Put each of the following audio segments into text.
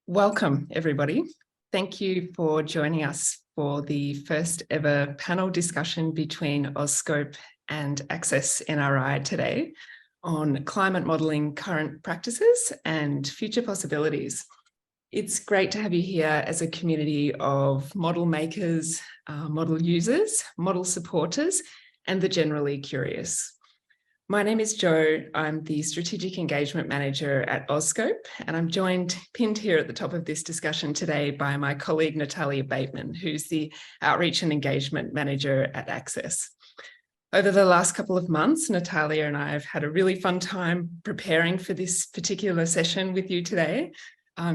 Welcome, everybody. Thank you for joining us for the first ever panel discussion between AuScope and ACCESS-NRI today on climate modelling current practices and future possibilities. It's great to have you here as a community of model makers, model users, model supporters, and the generally curious. My name is Jo. I'm the Strategic Engagement Manager at AuScope, and I'm pinned here at the top of this discussion today by my colleague Natalia Bateman, who's the Outreach and Engagement Manager at ACCESS. Over the last couple of months, Natalia and I have had a really fun time preparing for this particular session with you today,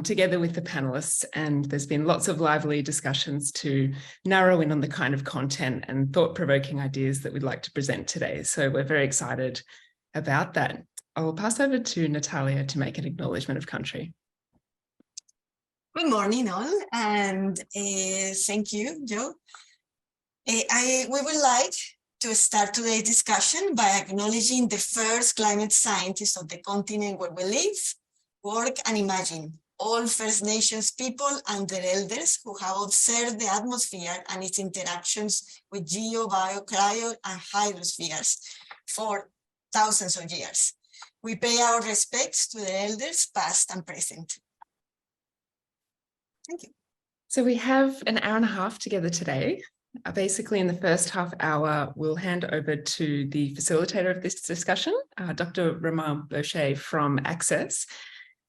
together with the panellists, and there's been lots of lively discussions to narrow in on the kind of content and thought-provoking ideas that we'd like to present today. So we're very excited about that. I'll pass over to Natalia to make an acknowledgement of country. Good morning all, and thank you, Jo. We would like to start today's discussion by acknowledging the first climate scientists of the continent where we live, work and imagine. All First Nations people and their elders who have observed the atmosphere and its interactions with geo, bio, cryo, and hydrospheres for thousands of years. We pay our respects to the elders past and present. Thank you. So we have an hour and a half together today. Basically, in the first half hour, we'll hand over to the facilitator of this discussion, Dr. Romain Beucher from ACCESS,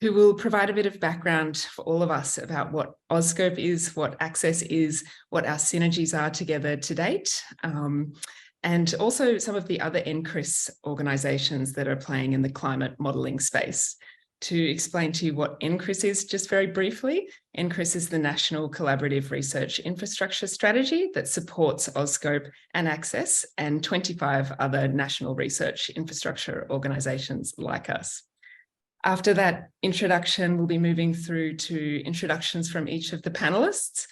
who will provide a bit of background for all of us about what AuScope is, what ACCESS is, what our synergies are together to date, and also some of the other NCRIS organisations that are playing in the climate modelling space. To explain to you what NCRIS is, just very briefly, NCRIS is the National Collaborative Research Infrastructure Strategy that supports AuScope and ACCESS and 25 other national research infrastructure organisations like us. After that introduction, we'll be moving through to introductions from each of the panellists,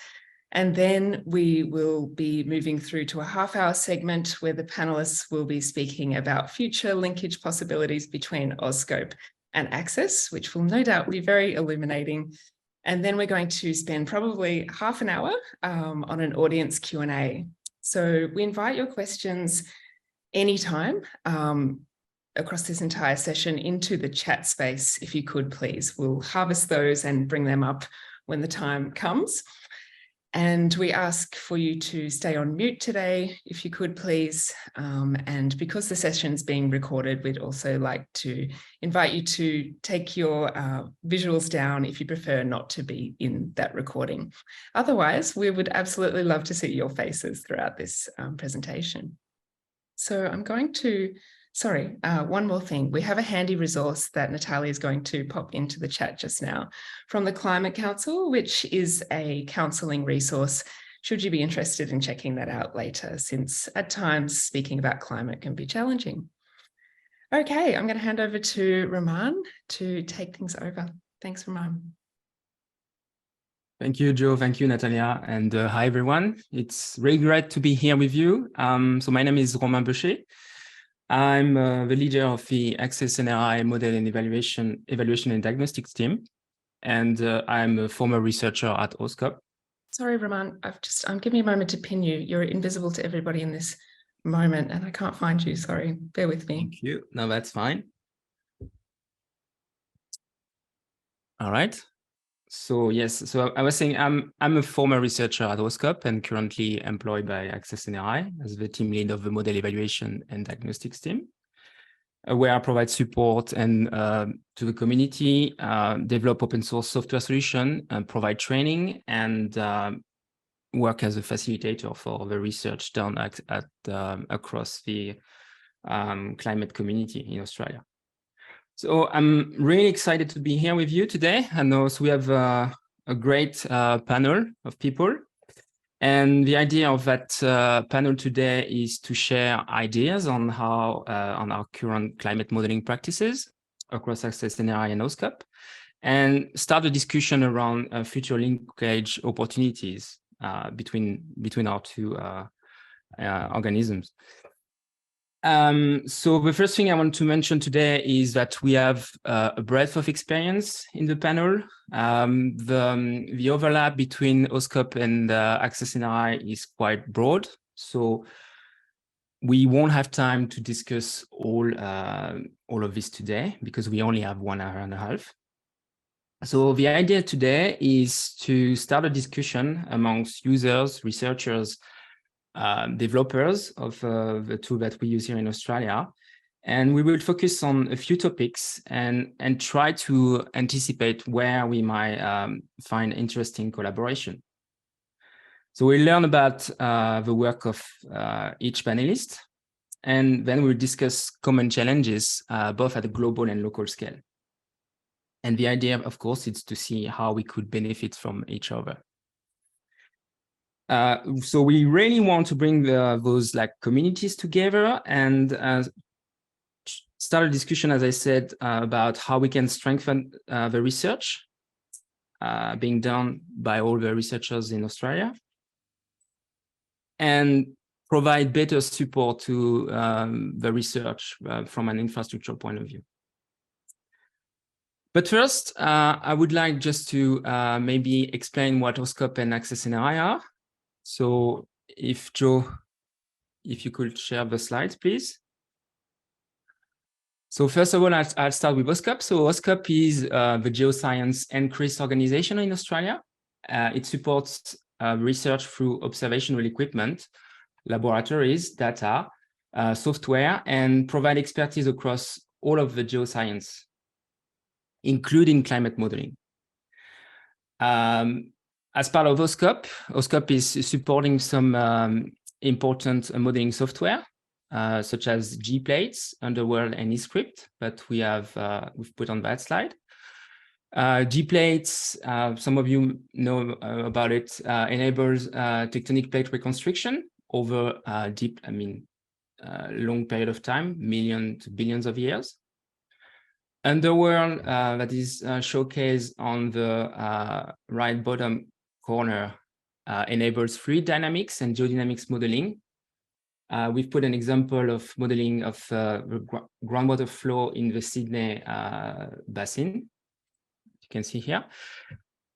and then we will be moving through to a half-hour segment where the panellists will be speaking about future linkage possibilities between AuScope and ACCESS, which will no doubt be very illuminating. And then we're going to spend probably half an hour on an audience Q&A. So we invite your questions anytime across this entire session into the chat space, if you could please. We'll harvest those and bring them up when the time comes. And we ask for you to stay on mute today, if you could please. And because the session is being recorded, we'd also like to invite you to take your visuals down if you prefer not to be in that recording. Otherwise, we would absolutely love to see your faces throughout this presentation. So I'm going to one more thing. We have a handy resource that Natalia is going to pop into the chat just now from the Climate Council, which is a counselling resource should you be interested in checking that out later, since at times speaking about climate can be challenging. Okay, I'm going to hand over to Romain to take things over. Thanks, Romain. Thank you, Jo. Thank you, Natalia. And hi, everyone. It's really great to be here with you. So my name is Romain Beucher. I'm the leader of the ACCESS-NRI Model and Evaluation and Diagnostics team, and I'm a former researcher at AuScope. Sorry, Romain, give me a moment to pin you. You're invisible to everybody in this moment, and I can't find you. Sorry, bear with me. Thank you. No, that's fine. All right. So yes, so I was saying I'm a former researcher at AuScope and currently employed by ACCESS-NRI as the team lead of the Model Evaluation and Diagnostics team, where I provide support and to the community, develop open source software solution, provide training, and work as a facilitator for the research done across the climate community in Australia. So I'm really excited to be here with you today. I know we have a great panel of people. And the idea of that panel today is to share ideas on how on our current climate modeling practices across ACCESS-NRI and AuScope, and start a discussion around future linkage opportunities between our two organisms. So the first thing I want to mention today is that we have a breadth of experience in the panel. The overlap between AuScope and ACCESS-NRI is quite broad. So we won't have time to discuss all of this today because we only have 1 hour and a half. So the idea today is to start a discussion amongst users, researchers, developers of the tool that we use here in Australia. And we will focus on a few topics and try to anticipate where we might find interesting collaboration. So we'll learn about the work of each panelist, and then we'll discuss common challenges, both at a global and local scale. And the idea, of course, is to see how we could benefit from each other. So we really want to bring those like communities together and start a discussion, as I said, about how we can strengthen the research being done by all the researchers in Australia and provide better support to the research from an infrastructural point of view. But first, I would like just to maybe explain what AuScope and ACCESS-NRI are. So if Joe, if you could share the slides, please. So first of all, I'll start with AuScope. So AuScope is the geoscience NCRIS organization in Australia. It supports research through observational equipment, laboratories, data, software, and provide expertise across all of the geoscience, including climate modeling. As part of AuScope, AuScope is supporting some important modeling software, such as G-Plates, Underworld, and eScript that we've put on that slide. G-Plates, some of you know about it, enables tectonic plate reconstruction over long period of time, millions to billions of years. Underworld, that is showcased on the right bottom corner, enables fluid dynamics and geodynamics modeling. We've put an example of modeling of groundwater flow in the Sydney basin. You can see here.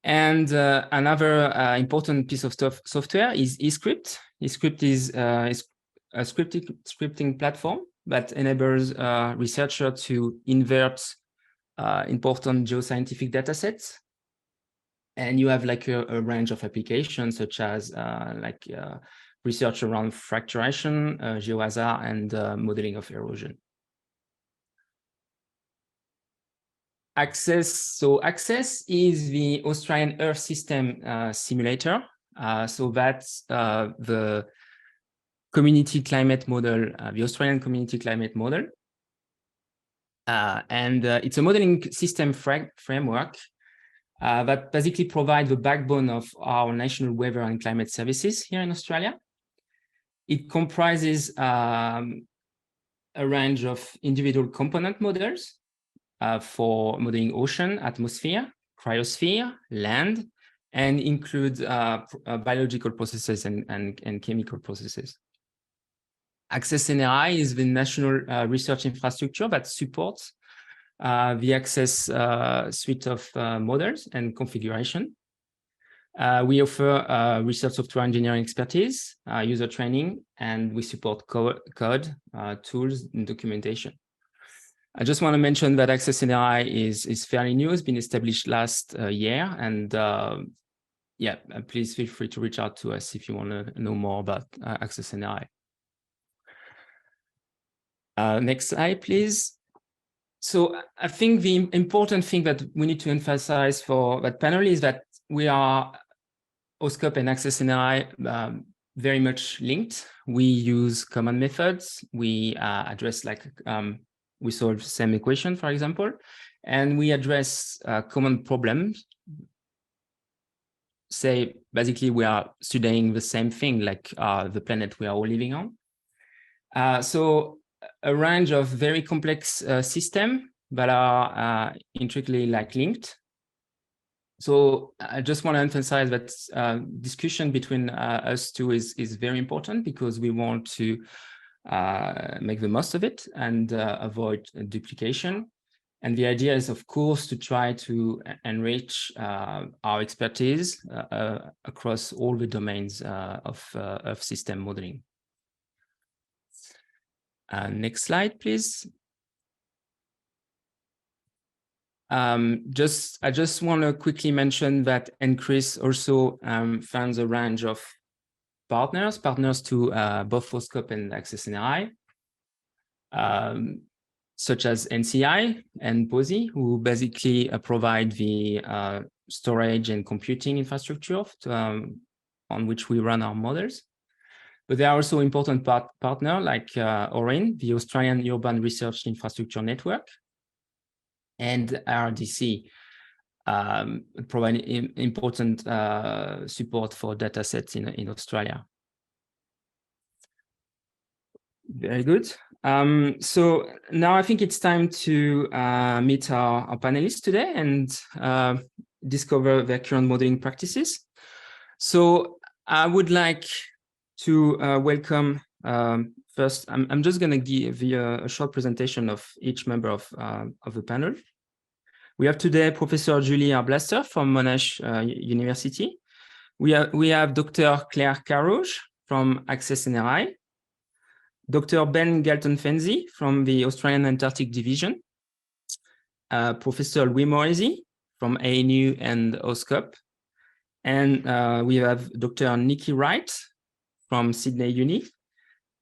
And another important piece of software is eScript. eScript is a scripting platform that enables researcher to invert important geoscientific data sets. And you have like a range of applications such as research around fracturation, geohazard, and modeling of erosion. ACCESS. So ACCESS is the Australian Earth System simulator. So that's the community climate model, the Australian community climate model. And it's a modeling system framework that basically provides the backbone of our national weather and climate services here in Australia. It comprises a range of individual component models for modeling ocean, atmosphere, cryosphere, land, and includes biological processes and chemical processes. ACCESS-NRI is the national research infrastructure that supports the ACCESS suite of models and configuration. We offer research software engineering expertise, user training, and we support code, tools, and documentation. I just want to mention that ACCESS-NRI is fairly new. It's been established last year, and yeah, please feel free to reach out to us if you want to know more about ACCESS-NRI. Next slide, please. So I think the important thing that we need to emphasize for that panel is that we are AuScope and ACCESS-NRI very much linked. We use common methods. We address we solve the same equation, for example, and we address common problems. Say, basically, we are studying the same thing, like the planet we are all living on. So a range of very complex systems that are intricately linked. So I just want to emphasize that discussion between us two is very important because we want to make the most of it and avoid duplication. And the idea is, of course, to try to enrich our expertise across all the domains of Earth system modeling. Next slide, please. I just want to quickly mention that NCRIS also funds a range of partners to both AuScope and ACCESS-NRI, such as NCI and Posi, who basically provide the storage and computing infrastructure on which we run our models. But there are also important partners like Romain, the Australian Urban Research Infrastructure Network, and RDC, providing important support for datasets in Australia. Very good. So now I think it's time to meet our panelists today and discover their current modeling practices. So I would like to welcome, first, I'm just going to give you a short presentation of each member of the panel. We have today Professor Julie Arblaster from Monash University. We have Dr. Claire Carouge from ACCESS-NRI, Dr. Ben Galton-Fenzi from the Australian Antarctic Division, Professor Moresi from ANU and AuScope, and we have Dr. Nicky Wright from Sydney Uni,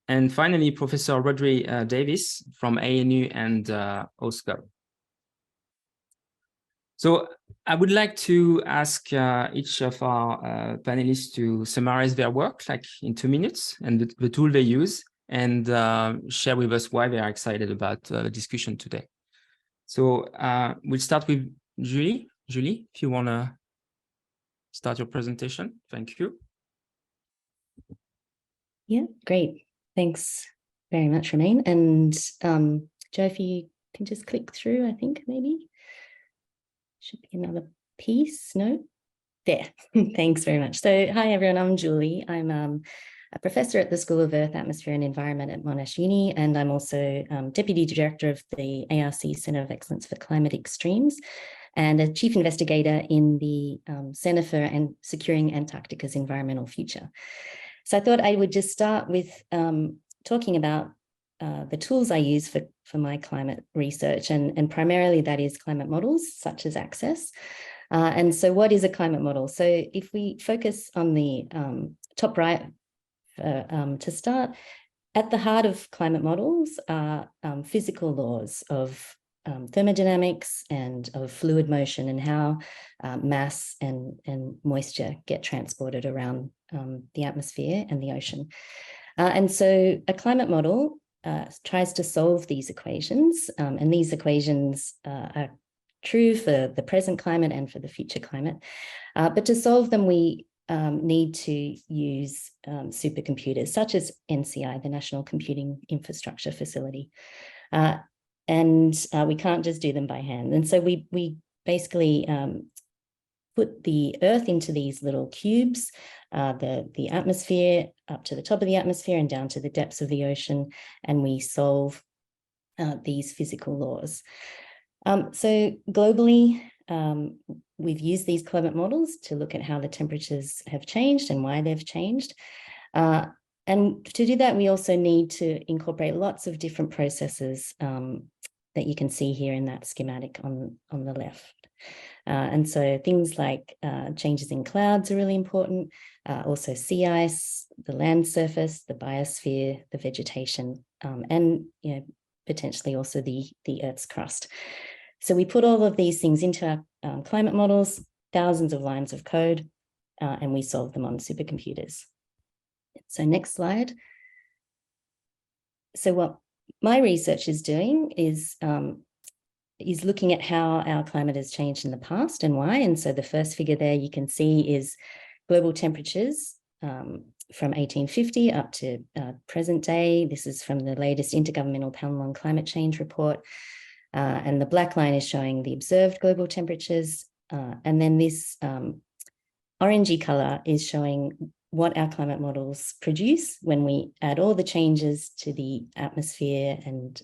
and finally Professor Rhodri Davies from ANU and AuScope. So I would like to ask each of our panelists to summarize their work like in 2 minutes and the tool they use, and share with us why they are excited about the discussion today. So we'll start with Julie. Julie, if you want to start your presentation. Thank you. Yeah, great. Thanks very much, Romain. And Joe, if you can just click through, I think maybe. Should be another piece. No? There. Thanks very much. So hi, everyone. I'm Julie. I'm a professor at the School of Earth, Atmosphere and Environment at Monash Uni, and I'm also Deputy Director of the ARC Centre of Excellence for Climate Extremes and a Chief Investigator in the Centre for Securing Antarctica's Environmental Future. So I thought I would just start with talking about the tools I use for my climate research, and primarily that is climate models such as ACCESS. And so what is a climate model? So if we focus on the top right to start, at the heart of climate models are physical laws of thermodynamics and of fluid motion and how mass and moisture get transported around the atmosphere and the ocean. And so a climate model tries to solve these equations, and these equations are true for the present climate and for the future climate. But to solve them, we need to use supercomputers such as NCI, the National Computing Infrastructure Facility. And we can't just do them by hand. And so we basically put the Earth into these little cubes, the atmosphere up to the top of the atmosphere and down to the depths of the ocean, and we solve these physical laws. So globally, we've used these climate models to look at how the temperatures have changed and why they've changed. And to do that, we also need to incorporate lots of different processes that you can see here in that schematic on the left. And so things like changes in clouds are really important, also sea ice, the land surface, the biosphere, the vegetation, and potentially also the Earth's crust. So we put all of these things into our climate models, thousands of lines of code, and we solve them on supercomputers. So next slide. So what my research is doing is looking at how our climate has changed in the past and why. And so the first figure there you can see is global temperatures from 1850 up to present day. This is from the latest Intergovernmental Panel on Climate Change report. And the black line is showing the observed global temperatures. And then this orangey color is showing what our climate models produce when we add all the changes to the atmosphere and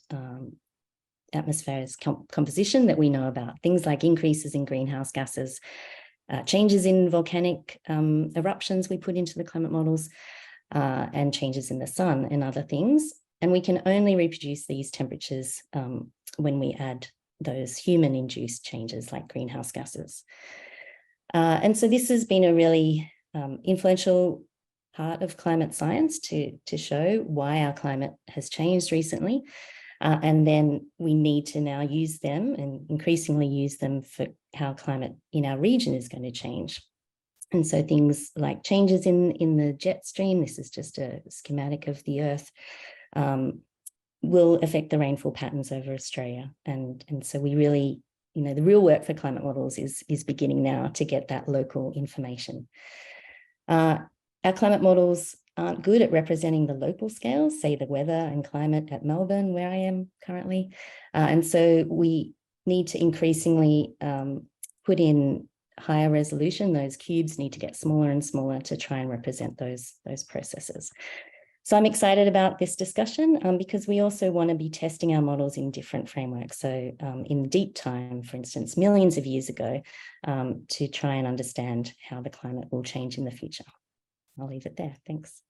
atmosphere's composition that we know about, things like increases in greenhouse gases, changes in volcanic eruptions we put into the climate models, and changes in the sun and other things. And we can only reproduce these temperatures when we add those human-induced changes like greenhouse gases. And so this has been a really influential part of climate science to show why our climate has changed recently. And then we need to now use them and increasingly use them for how climate in our region is going to change. And so things like changes in the jet stream, this is just a schematic of the Earth, will affect the rainfall patterns over Australia. And so we really, the real work for climate models is beginning now to get that local information. Our climate models aren't good at representing the local scales, say the weather and climate at Melbourne, where I am currently. And so we need to increasingly put in higher resolution. Those cubes need to get smaller and smaller to try and represent those processes. So I'm excited about this discussion because we also want to be testing our models in different frameworks. So in deep time, for instance, millions of years ago, to try and understand how the climate will change in the future. I'll leave it there. Thanks.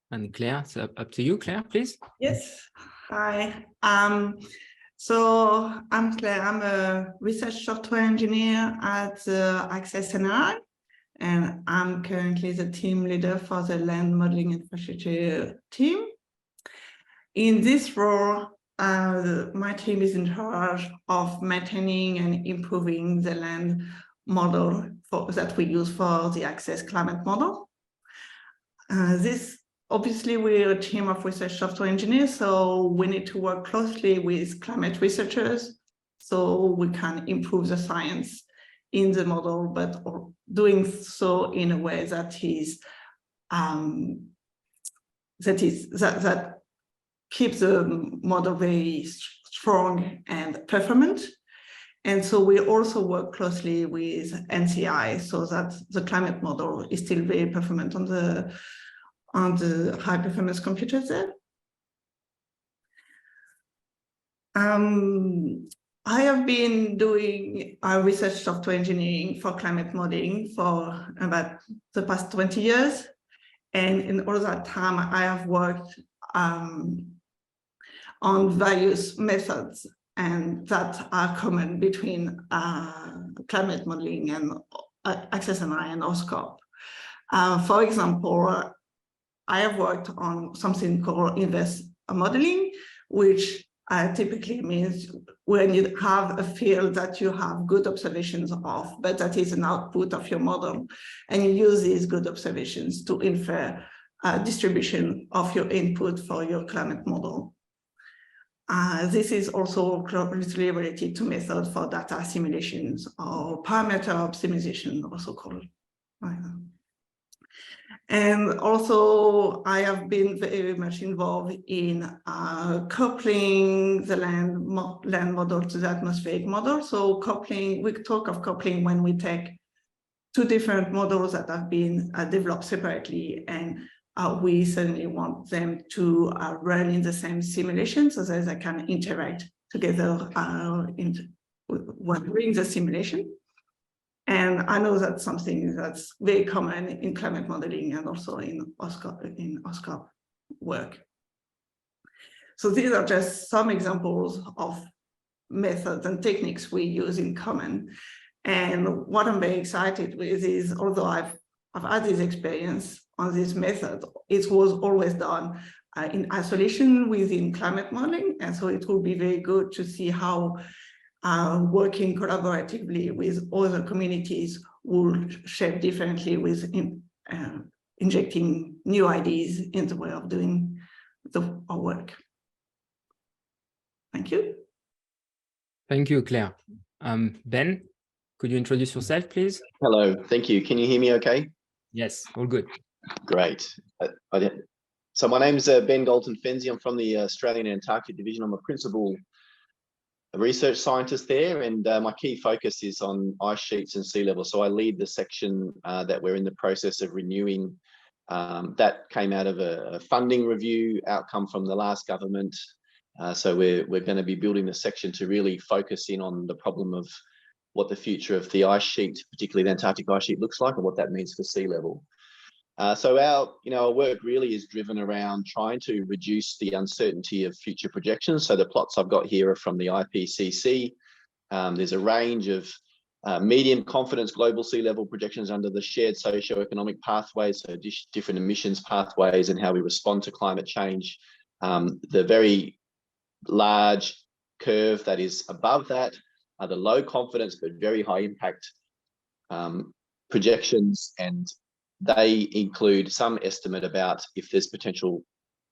And Claire, it's up to you, Claire, please. Yes. Hi. So I'm Claire. I'm a research software engineer at ACCESS-NRI, and I'm currently the team leader for the land modeling infrastructure team. In this role, my team is in charge of maintaining and improving the land model that we use for the ACCESS climate model. Obviously, we're a team of research software engineers, so we need to work closely with climate researchers so we can improve the science in the model, but doing so in a way that keeps the model very strong and performant. And so we also work closely with NCRIS so that the climate model is still very performant on the high performance computers there. I have been doing research software engineering for climate modeling for about the past 20 years. And in all that time, I have worked on various methods and that are common between climate modeling and ACCESS-NRI and AuScope. For example, I have worked on something called inverse modeling, which typically means when you have a field that you have good observations of, but that is an output of your model, and you use these good observations to infer distribution of your input for your climate model. This is also closely related to methods for data simulations or parameter optimization, also called. And also, I have been very much involved in coupling the land model to the atmospheric model. So coupling, we talk of coupling when we take two different models that have been developed separately, and we certainly want them to run in the same simulation so that they can interact together when doing the simulation. And I know that's something that's very common in climate modeling and also in AuScope work. So these are just some examples of methods and techniques we use in common. And what I'm very excited with is, although I've had this experience on this method, it was always done in isolation within climate modeling. And so it will be very good to see how working collaboratively with other communities will shape differently with injecting new ideas in the way of doing our work. Thank you. Thank you, Claire. Ben, could you introduce yourself, please? Hello, thank you. Can you hear me okay? Yes, all good. Great. So my name is Ben Galton-Fenzi. I'm from the Australian Antarctic Division. I'm a principal research scientist there, and my key focus is on ice sheets and sea level. So I lead the section that we're in the process of renewing. That came out of a funding review outcome from the last government. So we're going to be building the section to really focus in on the problem of what the future of the ice sheet, particularly the Antarctic ice sheet, looks like, and what that means for sea level. So our work really is driven around trying to reduce the uncertainty of future projections. So the plots I've got here are from the IPCC. There's a range of medium confidence global sea level projections under the shared socio-economic pathways, so different emissions pathways and how we respond to climate change. The very large curve that is above that are the low confidence but very high impact projections, and they include some estimate about if there's potential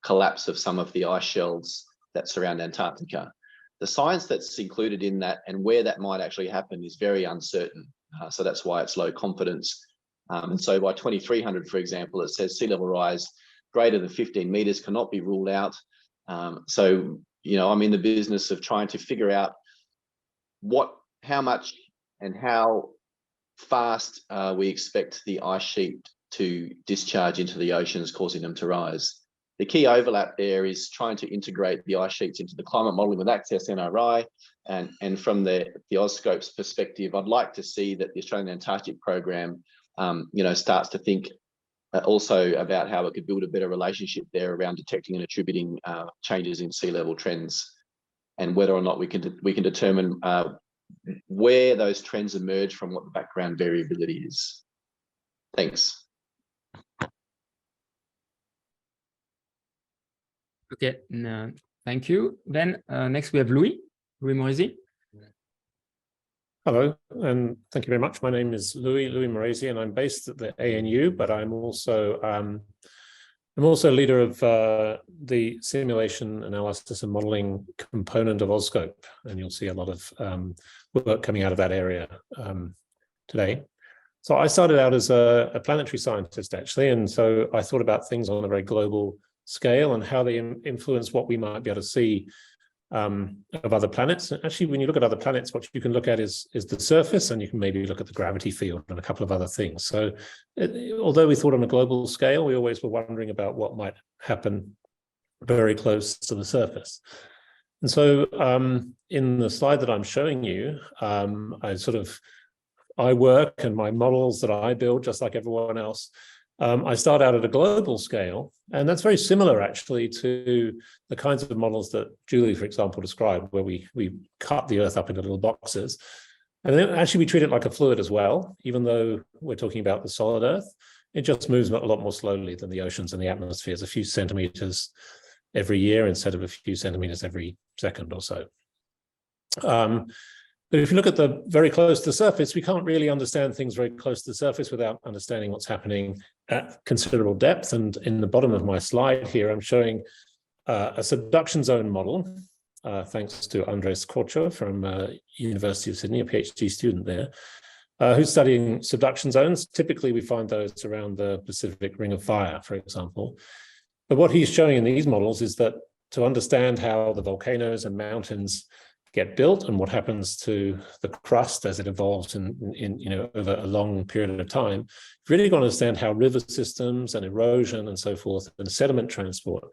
collapse of some of the ice shelves that surround Antarctica. The science that's included in that and where that might actually happen is very uncertain. So that's why it's low confidence. And so by 2300, for example, it says sea level rise greater than 15 meters cannot be ruled out. So, I'm in the business of trying to figure out how much and how fast we expect the ice sheet to discharge into the oceans, causing them to rise. The key overlap there is trying to integrate the ice sheets into the climate modelling with ACCESS-NRI, and from the AuScope's perspective, I'd like to see that the Australian Antarctic program, starts to think also about how it could build a better relationship there around detecting and attributing changes in sea level trends, and whether or not we can determine where those trends emerge from, what the background variability is. Thanks. Okay, thank you. Then next we have Louis Moresi. Hello, and thank you very much. My name is Louis Moresi, and I'm based at the ANU, but I'm also leader of the simulation analysis and modeling component of AuScope, and you'll see a lot of work coming out of that area today. So I started out as a planetary scientist, actually, and so I thought about things on a very global scale and how they influence what we might be able to see of other planets. And actually, when you look at other planets, what you can look at is the surface, and you can maybe look at the gravity field and a couple of other things. So although we thought on a global scale, we always were wondering about what might happen very close to the surface. And so in the slide that I'm showing you, I work, and my models that I build, just like everyone else, I start out at a global scale, and that's very similar actually to the kinds of models that Julie, for example, described, where we cut the Earth up into little boxes. And then actually we treat it like a fluid as well, even though we're talking about the solid Earth. It just moves a lot more slowly than the oceans and the atmospheres, a few centimeters every year instead of a few centimeters every second or so. But if you look at the very close to the surface, we can't really understand things very close to the surface without understanding what's happening at considerable depth. And in the bottom of my slide here, I'm showing a subduction zone model, thanks to Andres Corcho from University of Sydney, a PhD student there, who's studying subduction zones. Typically, we find those around the Pacific Ring of Fire, for example. But what he's showing in these models is that to understand how the volcanoes and mountains get built and what happens to the crust as it evolves in over a long period of time, you've really got to understand how river systems and erosion and so forth and sediment transport,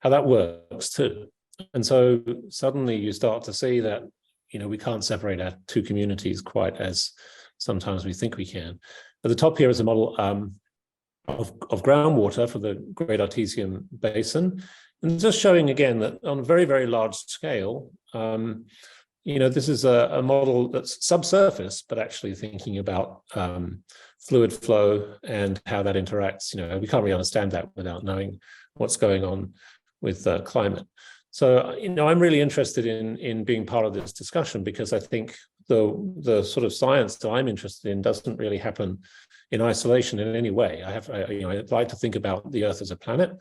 how that works too. And so suddenly you start to see that we can't separate our two communities quite as sometimes we think we can. At the top here is a model of groundwater for the Great Artesian Basin. And just showing again that on a very, very large scale, this is a model that's subsurface, but actually thinking about fluid flow and how that interacts. We can't really understand that without knowing what's going on with climate. So, I'm really interested in being part of this discussion, because I think the sort of science that I'm interested in doesn't really happen in isolation in any way. I'd like to think about the Earth as a planet,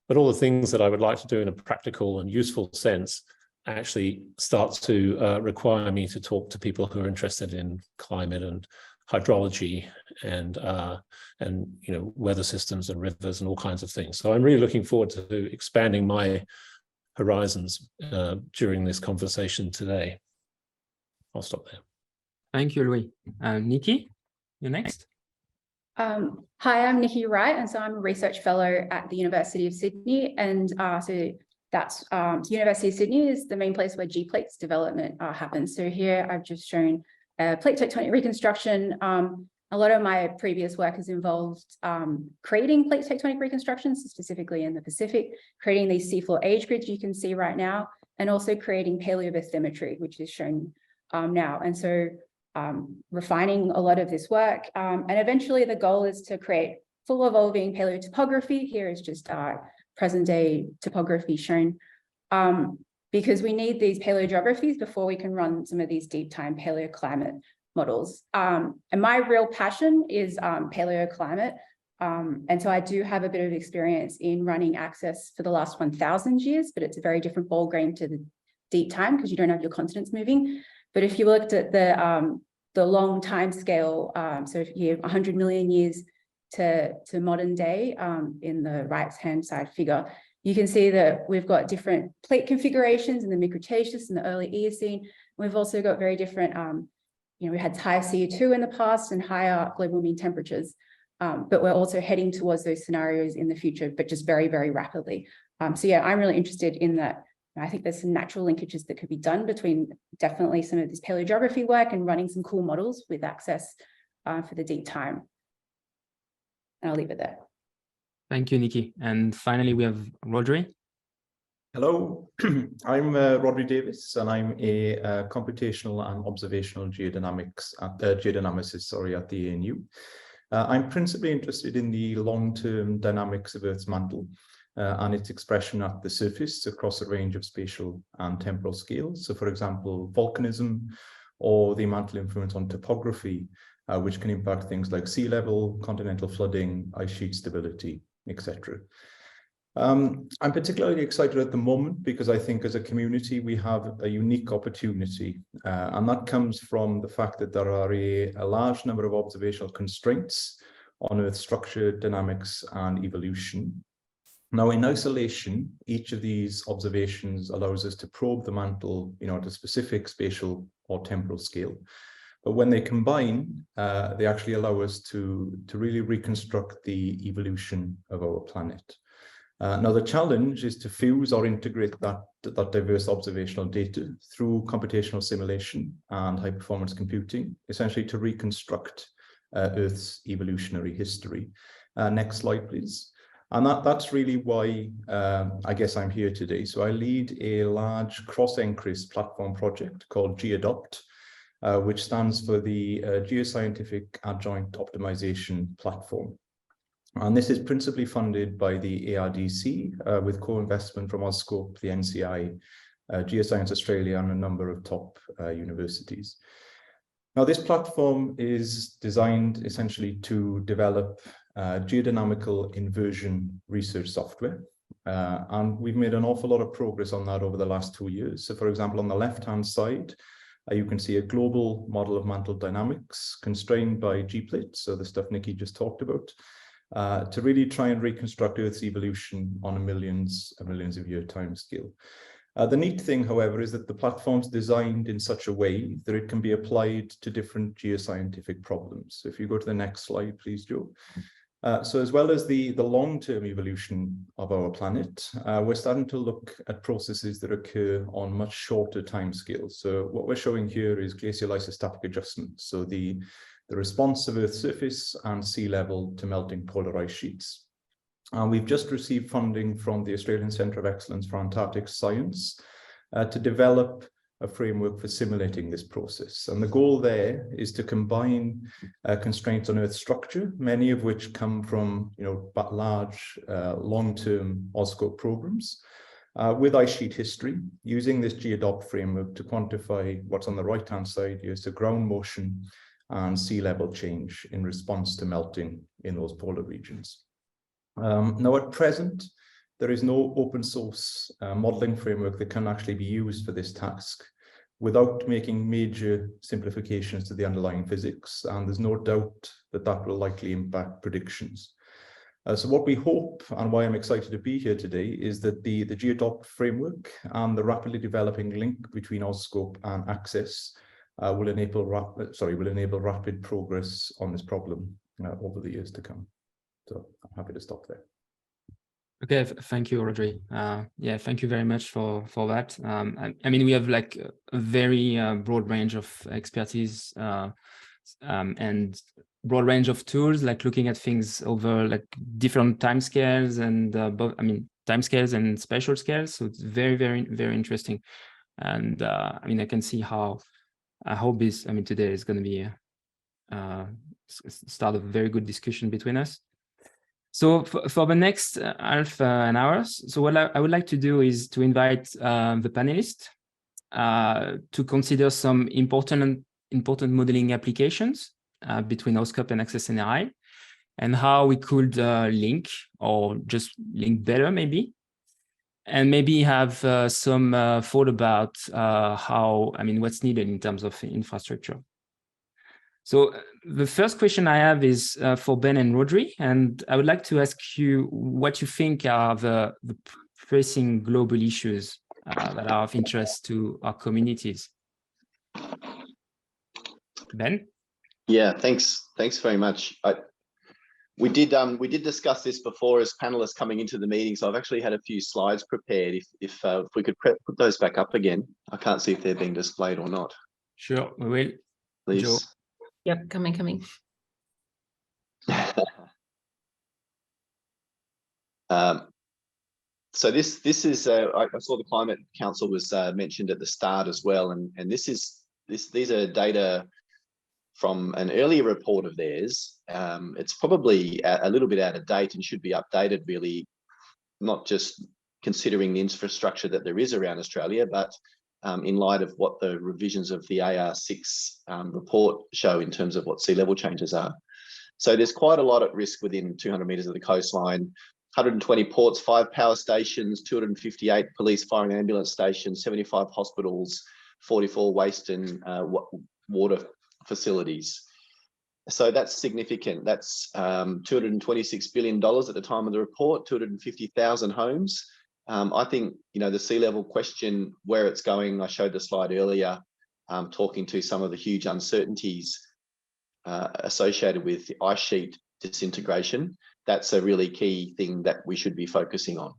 but all the things that I would like to do in a practical and useful sense actually start to require me to talk to people who are interested in climate and hydrology and weather systems and rivers and all kinds of things. So I'm really looking forward to expanding my horizons during this conversation today. I'll stop there. Thank you, Louis. Nicky, you're next. Hi, I'm Nicky Wright, and so I'm a research fellow at the University of Sydney. And so that's University of Sydney is the main place where G-plates development happens. So here I've just shown plate tectonic reconstruction. A lot of my previous work has involved creating plate tectonic reconstructions, specifically in the Pacific, creating these seafloor age grids you can see right now, and also creating paleobathymetry, which is shown now. And so refining a lot of this work. And eventually the goal is to create full evolving paleotopography. Here is just present day topography shown, because we need these paleogeographies before we can run some of these deep time paleoclimate models. And my real passion is paleoclimate. And so I do have a bit of experience in running ACCESS for the last 1,000 years, but it's a very different ball game to the deep time because you don't have your continents moving. But if you looked at the long time scale, so if you have 100 million years to modern day in the right-hand side figure, you can see that we've got different plate configurations in the mid-Cretaceous and the early Eocene. We've also got very different, we had higher CO2 in the past and higher global mean temperatures, but we're also heading towards those scenarios in the future, but just very, very rapidly. So yeah, I'm really interested in that. I think there's some natural linkages that could be done between definitely some of this paleogeography work and running some cool models with ACCESS for the deep time. And I'll leave it there. Thank you, Nicky. And finally, we have Rhodri. Hello, I'm Rhodri Davies, and I'm a computational and observational geodynamicist at the ANU. I'm principally interested in the long-term dynamics of Earth's mantle and its expression at the surface across a range of spatial and temporal scales. So, for example, volcanism or the mantle influence on topography, which can impact things like sea level, continental flooding, ice sheet stability, etc. I'm particularly excited at the moment because I think as a community we have a unique opportunity, and that comes from the fact that there are a large number of observational constraints on Earth's structure, dynamics, and evolution. Now, in isolation, each of these observations allows us to probe the mantle, at a specific spatial or temporal scale. But when they combine, they actually allow us to really reconstruct the evolution of our planet. Now, the challenge is to fuse or integrate that diverse observational data through computational simulation and high-performance computing, essentially to reconstruct Earth's evolutionary history. Next slide, please. And that's really why I guess I'm here today. So I lead a large cross-NCRIS platform project called GADOPT, which stands for the Geoscientific Adjoint Optimization Platform. And this is principally funded by the ARDC with co-investment from AuScope, the NCI, Geoscience Australia, and a number of top universities. Now, this platform is designed essentially to develop geodynamical inversion research software. And we've made an awful lot of progress on that over the last 2 years. So, for example, on the left-hand side, you can see a global model of mantle dynamics constrained by G-plates, so the stuff Nicky just talked about, to really try and reconstruct Earth's evolution on a millions of year timescale. The neat thing, however, is that the platform's designed in such a way that it can be applied to different geoscientific problems. So if you go to the next slide, please, Joe. So as well as the long-term evolution of our planet, we're starting to look at processes that occur on much shorter timescales. So what we're showing here is glacial isostatic adjustment. So the response of Earth's surface and sea level to melting polar ice sheets. We've just received funding from the Australian Centre of Excellence for Antarctic Science to develop a framework for simulating this process. And the goal there is to combine constraints on Earth's structure, many of which come from large long-term AuScope programs, with ice sheet history, using this GADOPT framework to quantify what's on the right-hand side here, so ground motion and sea level change in response to melting in those polar regions. Now, at present, there is no open source modeling framework that can actually be used for this task without making major simplifications to the underlying physics, and there's no doubt that that will likely impact predictions. So what we hope, and why I'm excited to be here today, is that the GADOPT framework and the rapidly developing link between AuScope and ACCESS will enable rapid progress on this problem over the years to come. So I'm happy to stop there. Okay, thank you, Rhodri. Yeah, thank you very much for that. I mean, we have like a very broad range of expertise and broad range of tools, like looking at things over like different timescales and timescales and spatial scales. So it's very, very, very interesting. And I mean, I can see how I hope this. I mean, today is going to be start a very good discussion between us. So for the next half an hour, so what I would like to do is to invite the panelists to consider some important modeling applications between AuScope and ACCESS-NRI, and how we could link or just link better maybe, and maybe have some thought about what's needed in terms of infrastructure. So the first question I have is for Ben and Rhodri, and I would like to ask you what you think are the pressing global issues that are of interest to our communities. Ben? Yeah, thanks very much. We did discuss this before as panelists coming into the meeting, so I've actually had a few slides prepared. If we could put those back up again. I can't see if they're being displayed or not. Sure, we will. Please. Joe. Yep, coming. So this is I saw the Climate Council was mentioned at the start as well, and these are data from an earlier report of theirs. It's probably a little bit out of date and should be updated, really, not just considering the infrastructure that there is around Australia, but in light of what the revisions of the AR6 report show in terms of what sea level changes are. So there's quite a lot at risk within 200 metres of the coastline, 120 ports, 5 power stations, 258 police, fire and ambulance stations, 75 hospitals, 44 waste and water facilities. So that's significant. That's $226 billion at the time of the report, 250,000 homes. I think, the sea level question, where it's going, I showed the slide earlier, talking to some of the huge uncertainties associated with the ice sheet disintegration. That's a really key thing that we should be focusing on.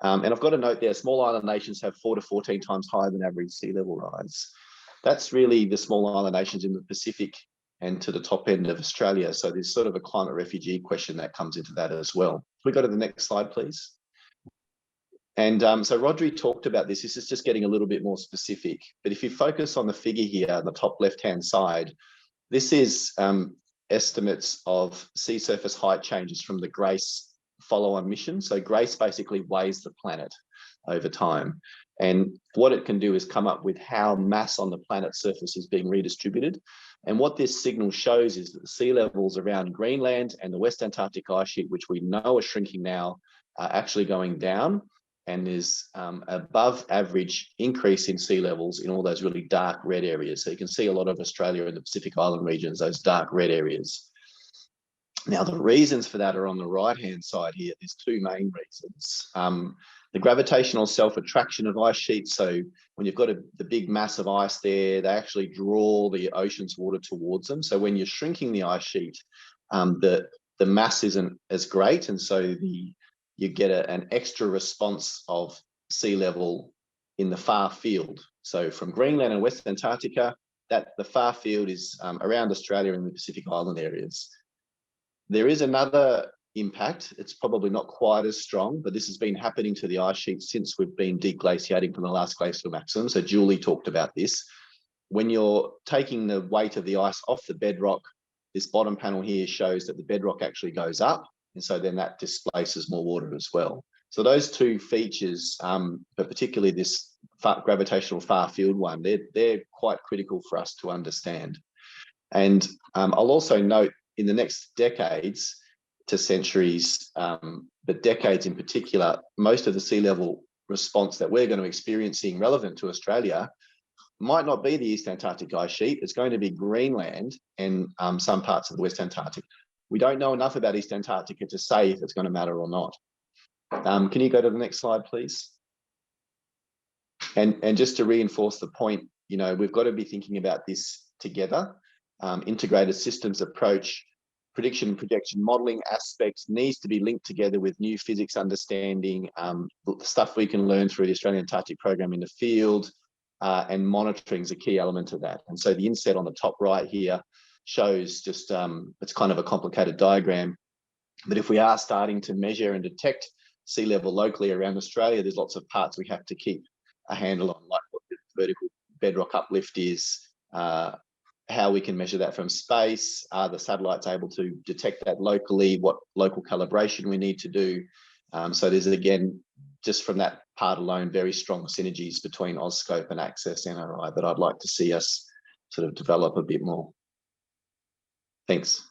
And I've got a note there, small island nations have 4 to 14 times higher than average sea level rise. That's really the small island nations in the Pacific and to the top end of Australia. So there's sort of a climate refugee question that comes into that as well. Can we go to the next slide, please? And so Rhodri talked about this. This is just getting a little bit more specific. But if you focus on the figure here on the top left-hand side, this is estimates of sea surface height changes from the GRACE follow-on mission. So GRACE basically weighs the planet over time. And what it can do is come up with how mass on the planet's surface is being redistributed. And what this signal shows is that the sea levels around Greenland and the West Antarctic ice sheet, which we know are shrinking now, are actually going down. And there's above average increase in sea levels in all those really dark red areas. So you can see a lot of Australia and the Pacific Island regions, those dark red areas. Now, the reasons for that are on the right-hand side here. There's two main reasons. The gravitational self-attraction of ice sheets. So when you've got the big mass of ice there, they actually draw the ocean's water towards them. So when you're shrinking the ice sheet, the mass isn't as great. And so you get an extra response of sea level in the far field. So from Greenland and West Antarctica, the far field is around Australia and the Pacific Island areas. There is another impact. It's probably not quite as strong, but this has been happening to the ice sheet since we've been deglaciating from the last glacial maximum. So Julie talked about this. When you're taking the weight of the ice off the bedrock, this bottom panel here shows that the bedrock actually goes up. And so then that displaces more water as well. So those two features, but particularly this gravitational far field one, they're quite critical for us to understand. And I'll also note in the next decades to centuries, but decades in particular, most of the sea level response that we're going to be experiencing relevant to Australia might not be the East Antarctic ice sheet. It's going to be Greenland and some parts of the West Antarctic. We don't know enough about East Antarctica to say if it's going to matter or not. Can you go to the next slide, please? And just to reinforce the point, you know, we've got to be thinking about this together. Integrated systems approach, prediction and projection modeling aspects needs to be linked together with new physics understanding, the stuff we can learn through the Australian Antarctic program in the field, and monitoring is a key element of that. And so the inset on the top right here shows just, it's kind of a complicated diagram, but if we are starting to measure and detect sea level locally around Australia, there's lots of parts we have to keep a handle on, like what the vertical bedrock uplift is, how we can measure that from space, are the satellites able to detect that locally, what local calibration we need to do. So there's, again, just from that part alone, very strong synergies between AuScope and ACCESS-NRI that I'd like to see us sort of develop a bit more. Thanks.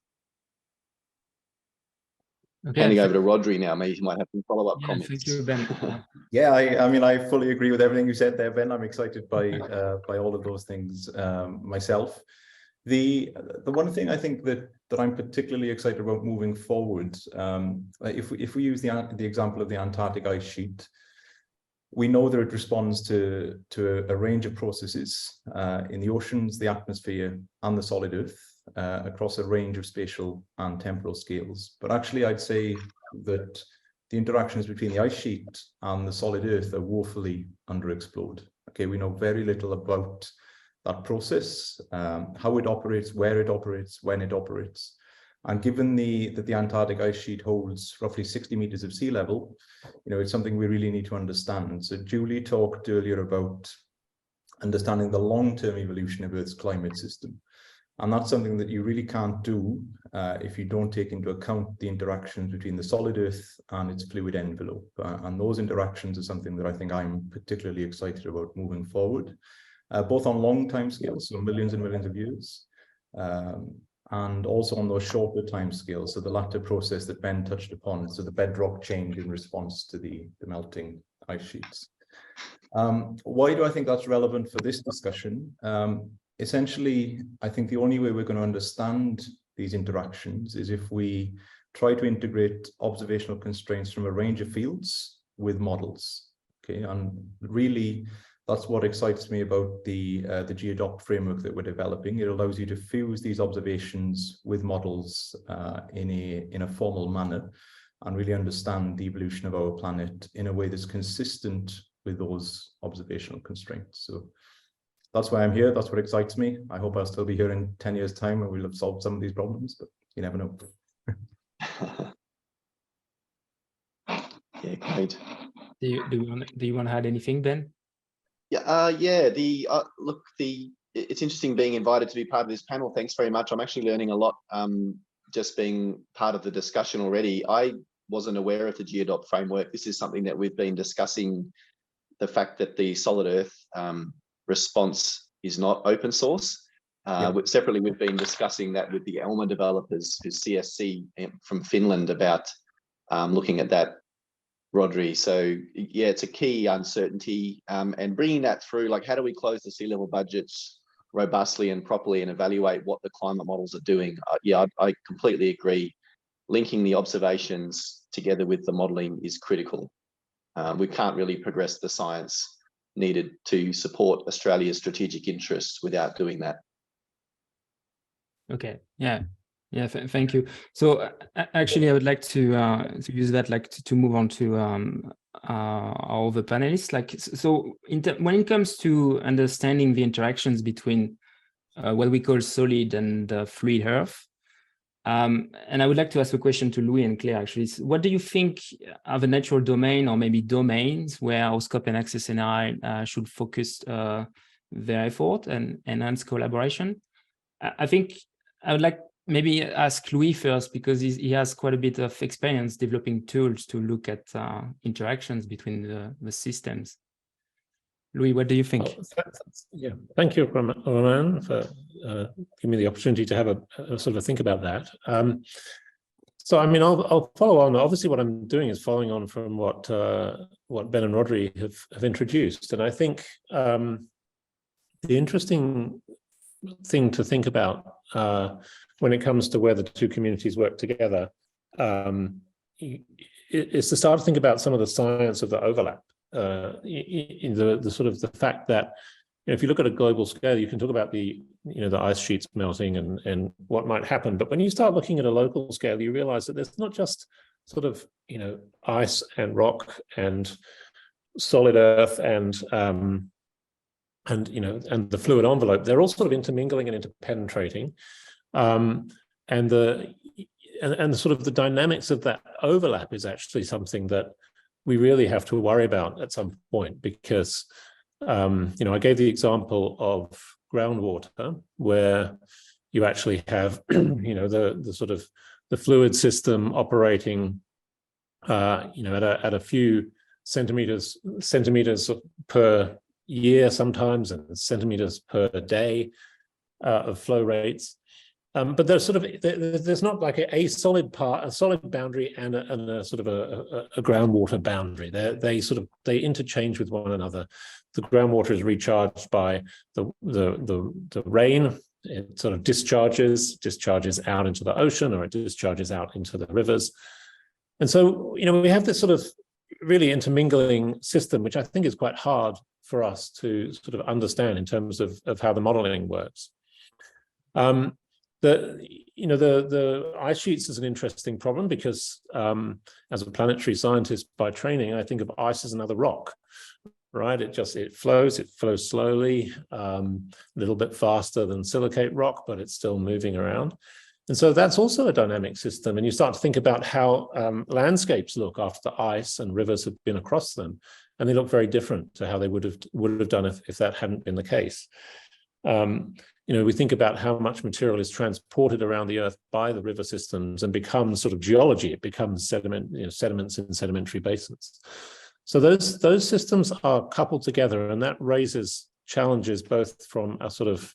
Okay, handing over to Rhodri now. Maybe he might have some follow-up comments. Thank you, Ben. Yeah, I mean, I fully agree with everything you said there, Ben. I'm excited by all of those things myself. The one thing I think that I'm particularly excited about moving forward, if we use the example of the Antarctic ice sheet, we know that it responds to a range of processes in the oceans, the atmosphere, and the solid Earth across a range of spatial and temporal scales. But actually, I'd say that the interactions between the ice sheet and the solid Earth are woefully underexplored. Okay, we know very little about that process, how it operates, where it operates, when it operates. And given that the Antarctic ice sheet holds roughly 60 meters of sea level, you know, it's something we really need to understand. So Julie talked earlier about understanding the long-term evolution of Earth's climate system. And that's something that you really can't do if you don't take into account the interactions between the solid Earth and its fluid envelope. And those interactions are something that I think I'm particularly excited about moving forward, both on long time scales, so millions and millions of years, and also on those shorter time scales, so the latter process that Ben touched upon, so the bedrock change in response to the melting ice sheets. Why do I think that's relevant for this discussion? Essentially, I think the only way we're going to understand these interactions is if we try to integrate observational constraints from a range of fields with models. Okay, and really, that's what excites me about the GeoDoc framework that we're developing. It allows you to fuse these observations with models in a formal manner and really understand the evolution of our planet in a way that's consistent with those observational constraints. So that's why I'm here. That's what excites me. I hope I'll still be here in 10 years' time and we'll have solved some of these problems, but you never know. Yeah, great. Do you want to add anything, Ben? Yeah, look, it's interesting being invited to be part of this panel. Thanks very much. I'm actually learning a lot just being part of the discussion already. I wasn't aware of the GeoDoc framework. This is something that we've been discussing, the fact that the solid Earth response is not open source. Separately, we've been discussing that with the ELMA developers, who's CSC from Finland, about looking at that, Rhodri. So yeah, it's a key uncertainty, and bringing that through, like, how do we close the sea level budgets robustly and properly and evaluate what the climate models are doing? I completely agree. Linking the observations together with the modeling is critical. We can't really progress the science needed to support Australia's strategic interests without doing that. Okay, yeah, thank you. So actually, I would like to use that, like, to move on to our other panelists. Like, so when it comes to understanding the interactions between what we call solid and fluid Earth, and I would like to ask a question to Louis and Claire, actually. What do you think are the natural domain or maybe domains where AuScope and ACCESS-NRI should focus their effort and enhance collaboration? I think I would like maybe ask Louis first, because he has quite a bit of experience developing tools to look at interactions between the systems. Louis, what do you think? Yeah, thank you, Romain, for giving me the opportunity to have a sort of a think about that. So, I mean, I'll follow on. Obviously, what I'm doing is following on from what Ben and Rhodri have introduced, and I think the interesting thing to think about when it comes to where the two communities work together is to start to think about some of the science of the overlap. In the sort of the fact that if you look at a global scale, you can talk about the ice sheets melting and what might happen. But when you start looking at a local scale, you realize that there's not just sort of, ice and rock and solid earth and the fluid envelope. They're all sort of intermingling and interpenetrating. And the sort of the dynamics of that overlap is actually something that we really have to worry about at some point, because I gave the example of groundwater, where you actually have the sort of the fluid system operating at a few centimeters per year sometimes, and centimeters per day of flow rates. But there's there's not like a solid boundary and a sort of a groundwater boundary. They interchange with one another. The groundwater is recharged by the rain. It sort of discharges out into the ocean, or it discharges out into the rivers. And so, we have this sort of really intermingling system, which I think is quite hard for us to sort of understand in terms of how the modeling works. The ice sheets is an interesting problem because as a planetary scientist by training, I think of ice as another rock, right? It flows slowly, a little bit faster than silicate rock, but it's still moving around. And so that's also a dynamic system. And you start to think about how landscapes look after ice and rivers have been across them. And they look very different to how they would have done if that hadn't been the case. We think about how much material is transported around the Earth by the river systems and becomes sort of geology. It becomes sediments in sedimentary basins. So those systems are coupled together, and that raises challenges both from a sort of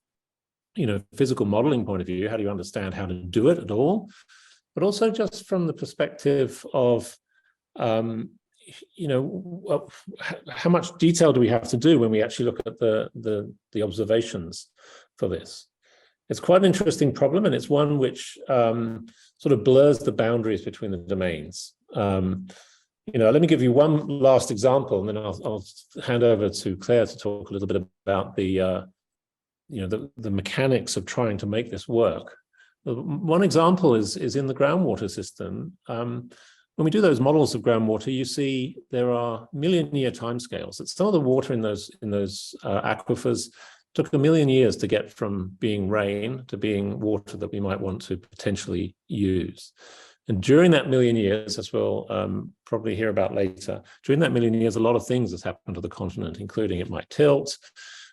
physical modeling point of view. How do you understand how to do it at all? But also just from the perspective of how much detail do we have to do when we actually look at the observations for this? It's quite an interesting problem, and it's one which sort of blurs the boundaries between the domains. Let me give you one last example, and then I'll hand over to Claire to talk a little bit about the mechanics of trying to make this work. One example is in the groundwater system. When we do those models of groundwater, you see there are million-year timescales. That some of the water in those aquifers took 1 million years to get from being rain to being water that we might want to potentially use. And during that 1 million years, as we'll probably hear about later, during that 1 million years, a lot of things has happened to the continent, including it might tilt.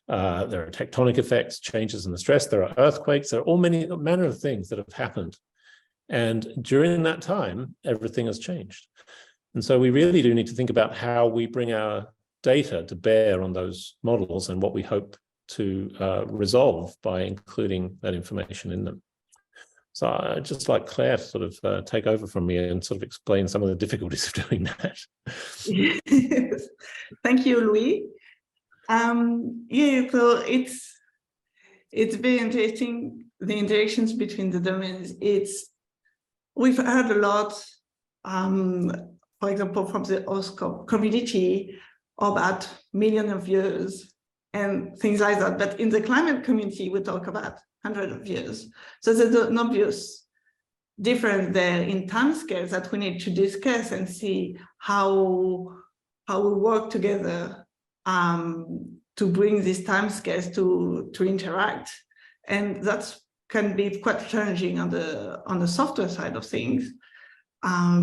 There are tectonic effects, changes in the stress. There are earthquakes. There are all manner of things that have happened. And during that time, everything has changed. And so we really do need to think about how we bring our data to bear on those models and what we hope to resolve by including that information in them. So I'd just like Claire to sort of take over from me and sort of explain some of the difficulties of doing that. Yes. Thank you, Louis. So it's very interesting, the interactions between the domains. We've heard a lot, for example, from the AuScope community about millions of years and things like that. But in the climate community, we talk about hundreds of years. So there's an obvious difference there in timescales that we need to discuss and see how we work together to bring these timescales to interact. And that can be quite challenging on the software side of things,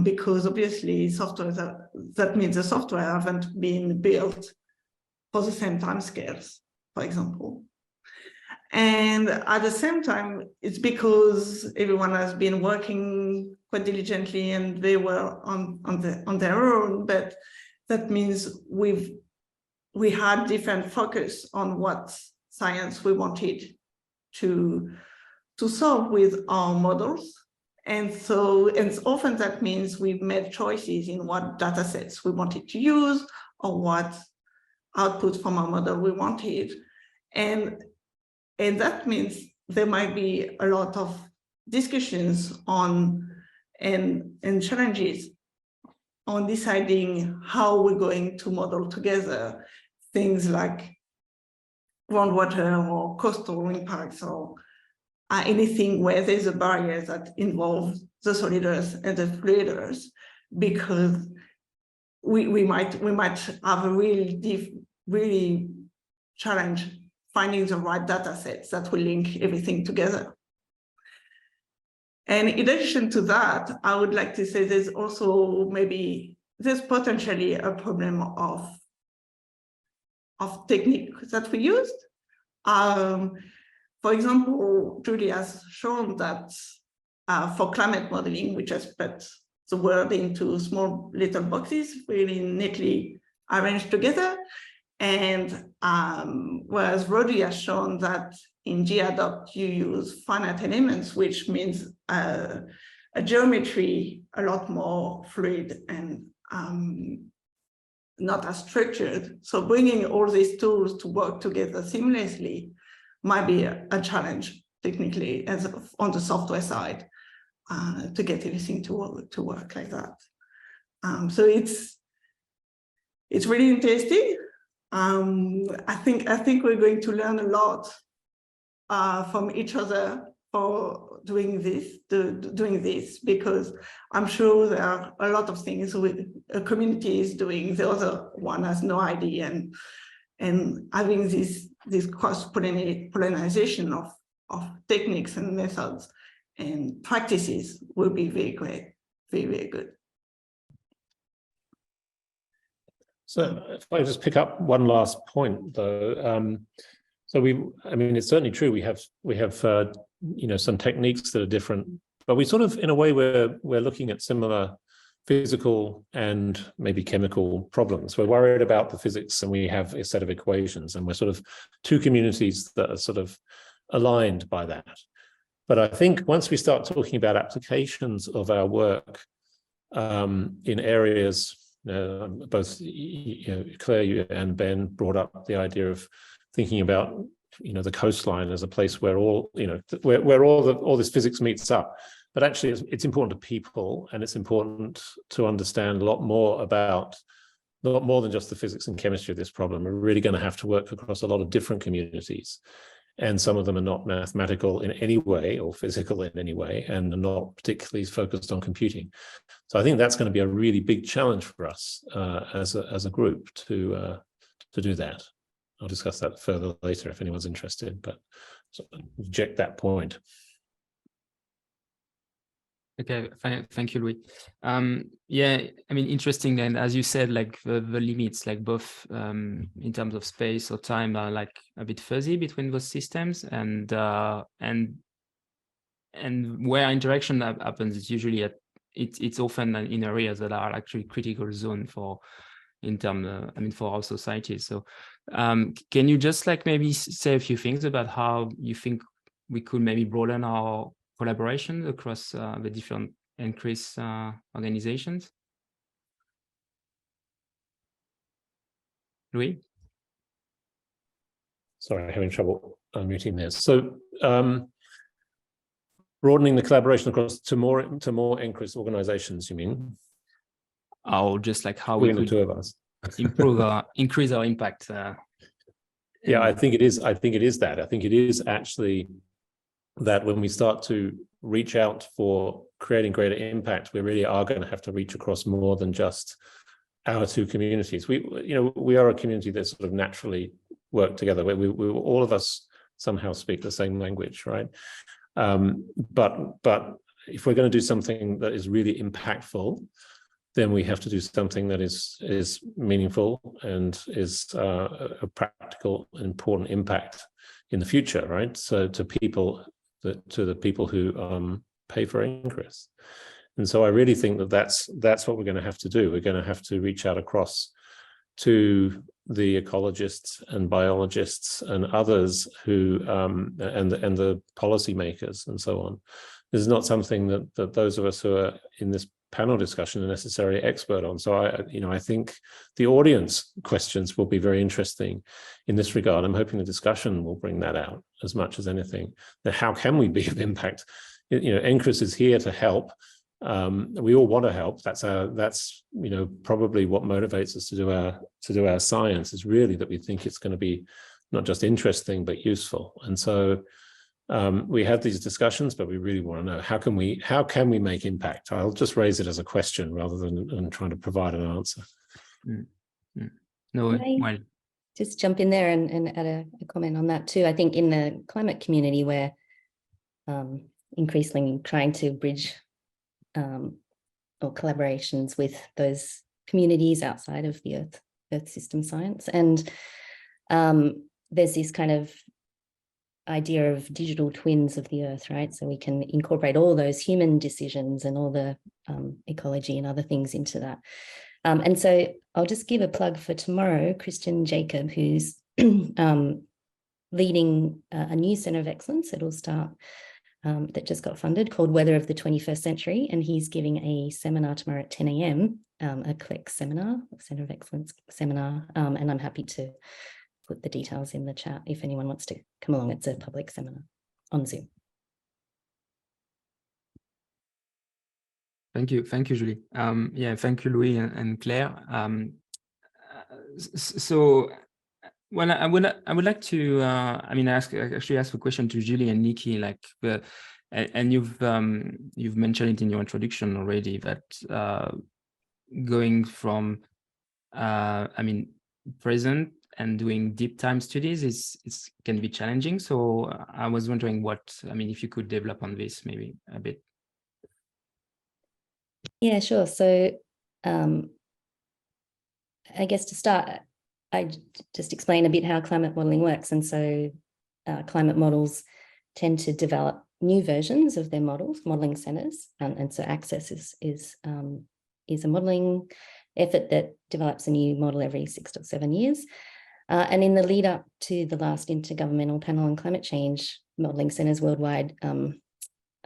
because obviously that means the software haven't been built for the same timescales, for example. And at the same time, it's because everyone has been working quite diligently and they were on their own, but that means we had different focus on what science we wanted to solve with our models. And often that means we've made choices in what data sets we wanted to use or what output from our model we wanted. And that means there might be a lot of discussions on and challenges on deciding how we're going to model together things like groundwater or coastal impacts or anything where there's a barrier that involves the solid earth and the fluid earth, because we might have a really challenge finding the right data sets that will link everything together. And in addition to that, I would like to say there's also there's potentially a problem of technique that we used. For example, Julie has shown that for climate modeling, we just put the world into small little boxes, really neatly arranged together. And whereas Rhodri has shown that in GAdopt, you use finite elements, which means a geometry a lot more fluid and not as structured. So bringing all these tools to work together seamlessly might be a challenge technically on the software side to get everything to work like that. So it's really interesting. I think we're going to learn a lot from each other for doing this, because I'm sure there are a lot of things a community is doing, the other one has no idea, and having this cross-pollination of techniques and methods and practices will be very great, very, very good. So if I just pick up one last point, though, I mean, it's certainly true. We have some techniques that are different, but we sort of, in a way, we're looking at similar physical and maybe chemical problems. We're worried about the physics, and we have a set of equations, and we're sort of two communities that are sort of aligned by that. But I think once we start talking about applications of our work in areas, both Claire, you and Ben brought up the idea of thinking about the coastline as a place where all all this physics meets up. But actually, it's important to people, and it's important to understand a lot more than just the physics and chemistry of this problem. We're really going to have to work across a lot of different communities, and some of them are not mathematical in any way or physical in any way, and are not particularly focused on computing. So I think that's going to be a really big challenge for us as a group to do that. I'll discuss that further later if anyone's interested, but reject that point. Okay, thank you, Louis. Yeah, I mean, interesting. And as you said, like the limits, like both in terms of space or time, are like a bit fuzzy between those systems, and where interaction happens is usually it's often in areas that are actually critical zone for our society. So, can you just like maybe say a few things about how you think we could maybe broaden our collaboration across the different NCRIS organizations? Louis? Sorry, I'm having trouble unmuting this. So broadening the collaboration across to more NCRIS organizations, you mean? Or just like how we could the two of us increase our impact. Yeah, I think it is that. I think it is actually that when we start to reach out for creating greater impact, we really are going to have to reach across more than just our two communities. We are a community that sort of naturally work together. We all of us somehow speak the same language, right? But if we're going to do something that is really impactful, then we have to do something that is meaningful and is a practical and important impact in the future, right? So to the people who pay for NCRIS. And so I really think that that's what we're going to have to do. We're going to have to reach out across to the ecologists and biologists and others who and the policymakers and so on. This is not something that those of us who are in this panel discussion are necessarily expert on. So I think the audience questions will be very interesting in this regard. I'm hoping the discussion will bring that out as much as anything. That how can we be of impact? NCRIS is here to help. We all want to help. That's probably what motivates us to do our science, is really that we think it's going to be not just interesting, but useful. And so we have these discussions, but we really want to know how can we make impact? I'll just raise it as a question rather than trying to provide an answer. No, well, just jump in there and add a comment on that too. I think in the climate community, we're increasingly trying to bridge or collaborations with those communities outside of the Earth system science. And there's this kind of idea of digital twins of the Earth, right? So we can incorporate all those human decisions and all the ecology and other things into that. And so I'll just give a plug for tomorrow, Christian Jacob, who's leading a new Centre of Excellence that'll start, that just got funded, called Weather of the 21st Century. And he's giving a seminar tomorrow at 10 a.m, a CLEX seminar, Centre of Excellence seminar. And I'm happy to put the details in the chat if anyone wants to come along. It's a public seminar on Zoom. Thank you, Julie. Yeah, thank you, Louis and Claire. So, well, I would like to, actually ask a question to Julie and Nicky, like, and you've mentioned it in your introduction already, that going from, present and doing deep time studies can be challenging. So I was wondering if you could develop on this maybe a bit. Yeah, sure. So I guess to start, I just explain a bit how climate modelling works. And so climate models tend to develop new versions of their models, modelling centres. And so ACCESS is a modelling effort that develops a new model every 6 to 7 years. And in the lead up to the last Intergovernmental Panel on Climate Change, modelling centres worldwide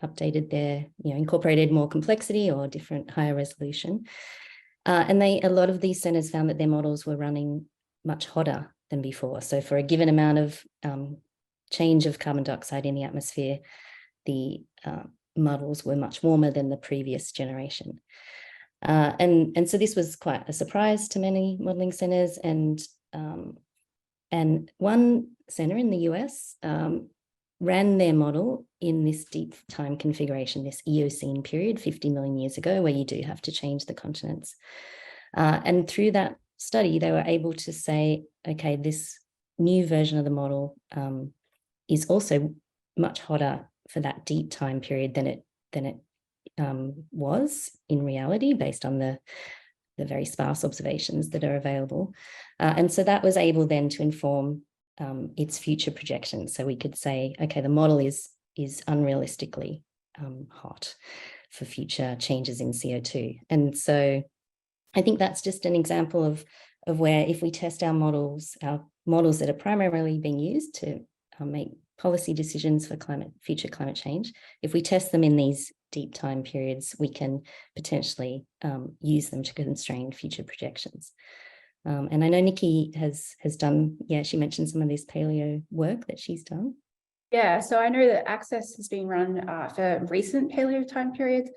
updated their, incorporated more complexity or different higher resolution. And a lot of these centres found that their models were running much hotter than before. So for a given amount of change of carbon dioxide in the atmosphere, the models were much warmer than the previous generation. And so this was quite a surprise to many modelling centres. And one centre in the US ran their model in this deep time configuration, this Eocene period, 50 million years ago, where you do have to change the continents. And through that study, they were able to say, okay, this new version of the model is also much hotter for that deep time period than it was in reality, based on the very sparse observations that are available. And so that was able then to inform its future projections. So we could say, okay, the model is unrealistically hot for future changes in CO2. And so I think that's just an example of where, if we test our models that are primarily being used to make policy decisions for future climate change, if we test them in these deep time periods, we can potentially use them to constrain future projections. And I know Nicky has done, she mentioned some of this paleo work that she's done. Yeah, so I know that ACCESS has been run for recent paleo time periods.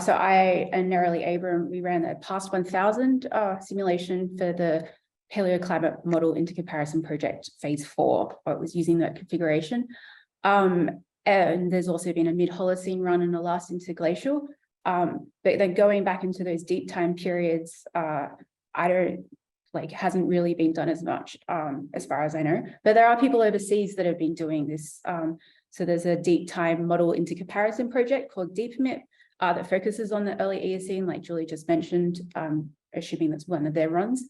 So I and Natalia Abram, we ran the past 1000 simulation for the Paleo Climate Model into Comparison Project Phase 4. It was using that configuration. And there's also been a mid-Holocene run and a last interglacial. But then going back into those deep time periods, hasn't really been done as much as far as I know. But there are people overseas that have been doing this. So there's a deep time model into comparison project called DeepMIP that focuses on the early Eocene, like Julie just mentioned, assuming that's one of their runs.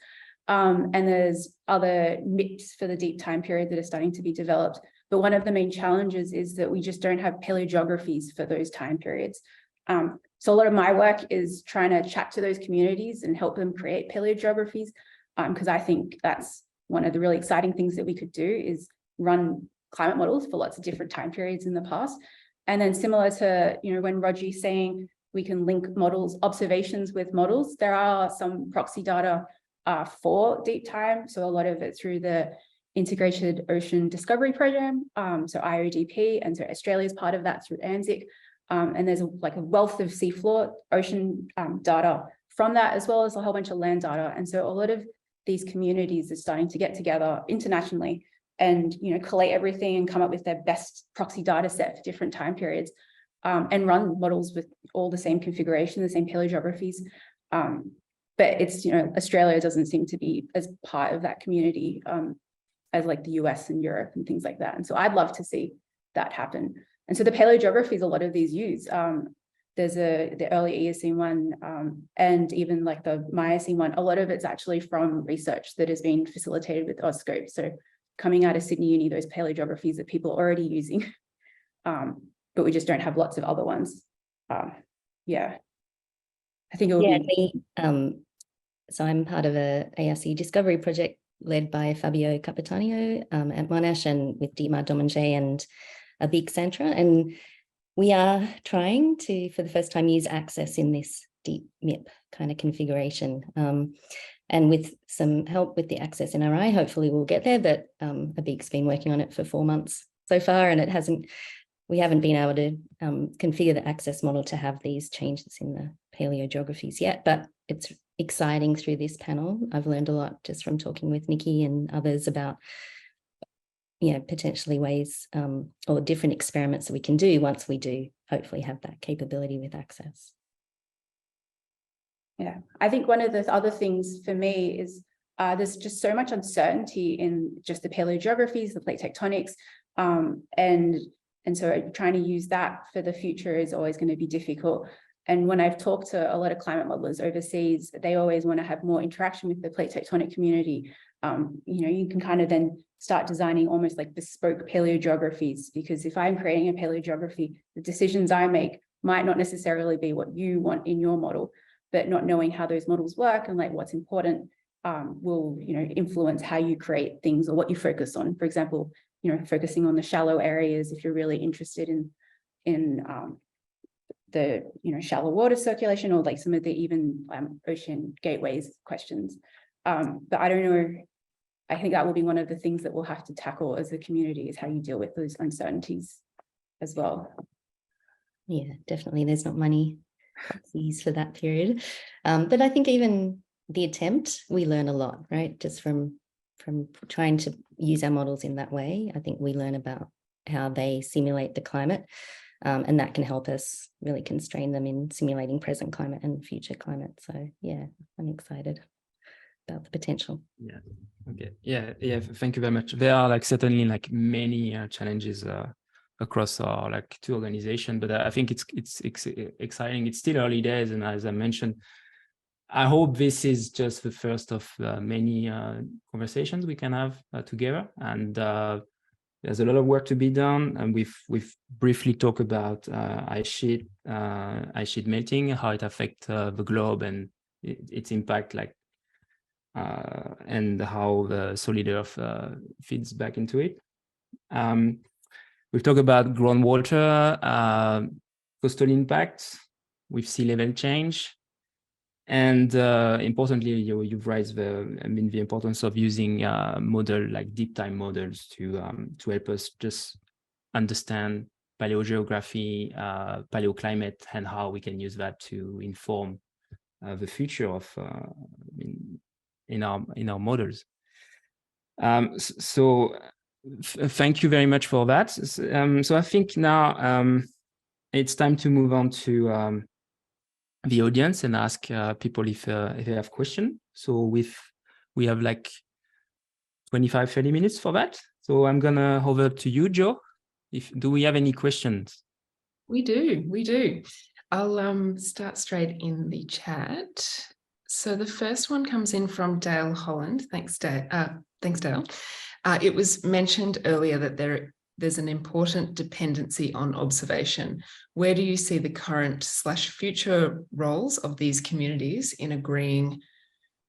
And there's other MIPs for the deep time period that are starting to be developed. But one of the main challenges is that we just don't have paleogeographies for those time periods. So a lot of my work is trying to chat to those communities and help them create paleogeographies, because I think that's one of the really exciting things that we could do, is run climate models for lots of different time periods in the past. And then similar to, when Rhodri's saying we can link models, observations with models, there are some proxy data for deep time. So a lot of it through the Integrated Ocean Discovery Program, so IODP, and so Australia's part of that through ANZIC. And there's a wealth of seafloor ocean data from that, as well as a whole bunch of land data. And so a lot of these communities are starting to get together internationally and collate everything and come up with their best proxy data set for different time periods, and run models with all the same configuration, the same paleogeographies. But it's, Australia doesn't seem to be as part of that community as like the US and Europe and things like that. And so I'd love to see that happen. And so the paleogeographies, a lot of these use, there's the early Eocene one, and even like the Miocene one, a lot of it's actually from research that has been facilitated with AuScope. So coming out of Sydney Uni, those paleogeographies that people are already using, but we just don't have lots of other ones. Yeah, I think it will be. So I'm part of a ARC discovery project led by Fabio Capitanio at Monash, and with Dietmar Domingue and Abik Santra. And we are trying to, for the first time, use ACCESS in this deep MIP kind of configuration. And with some help with the ACCESS-NRI, hopefully we'll get there, but Abik's been working on it for 4 months so far, and we haven't been able to configure the ACCESS model to have these changes in the paleogeographies yet, but it's exciting through this panel. I've learned a lot just from talking with Nicky and others about potentially ways or different experiments that we can do once we do hopefully have that capability with ACCESS. Yeah, I think one of the other things for me is there's just so much uncertainty in just the paleogeographies, the plate tectonics, and so trying to use that for the future is always going to be difficult. And when I've talked to a lot of climate modelers overseas, they always want to have more interaction with the plate tectonic community. You can kind of then start designing almost like bespoke paleogeographies, because if I'm creating a paleogeography, the decisions I make might not necessarily be what you want in your model, but not knowing how those models work and like what's important will influence how you create things or what you focus on. For example, focusing on the shallow areas if you're really interested in the shallow water circulation, or like some of the even ocean gateways questions. But I don't know, I think that will be one of the things that we'll have to tackle as a community, is how you deal with those uncertainties as well. Yeah, definitely. There's not money proxies for that period. But I think even the attempt, we learn a lot, right? Just from trying to use our models in that way. I think we learn about how they simulate the climate, and that can help us really constrain them in simulating present climate and future climate. So yeah, I'm excited about the potential. Yeah. Okay. Yeah. Thank you very much. There are certainly many challenges across our two organizations, but I think it's exciting. It's still early days, and as I mentioned, I hope this is just the first of many conversations we can have together. And there's a lot of work to be done, and we've briefly talked about ice sheet melting, how it affects the globe and its impact, and how the solid earth feeds back into it. We've talked about groundwater, coastal impacts with sea level change. And importantly, you've raised the importance of using model like deep time models to help us just understand paleogeography, paleoclimate, and how we can use that to inform the future of in our models. So thank you very much for that. So I think now it's time to move on to the audience and ask people if they have questions. So we have 25-30 minutes for that. So I'm gonna over to you, Joe. Do we have any questions? We do. I'll start straight in the chat. So the first one comes in from Dale Holland. Thanks, Dale. It was mentioned earlier that there's an important dependency on observation. Where do you see the current/future roles of these communities in agreeing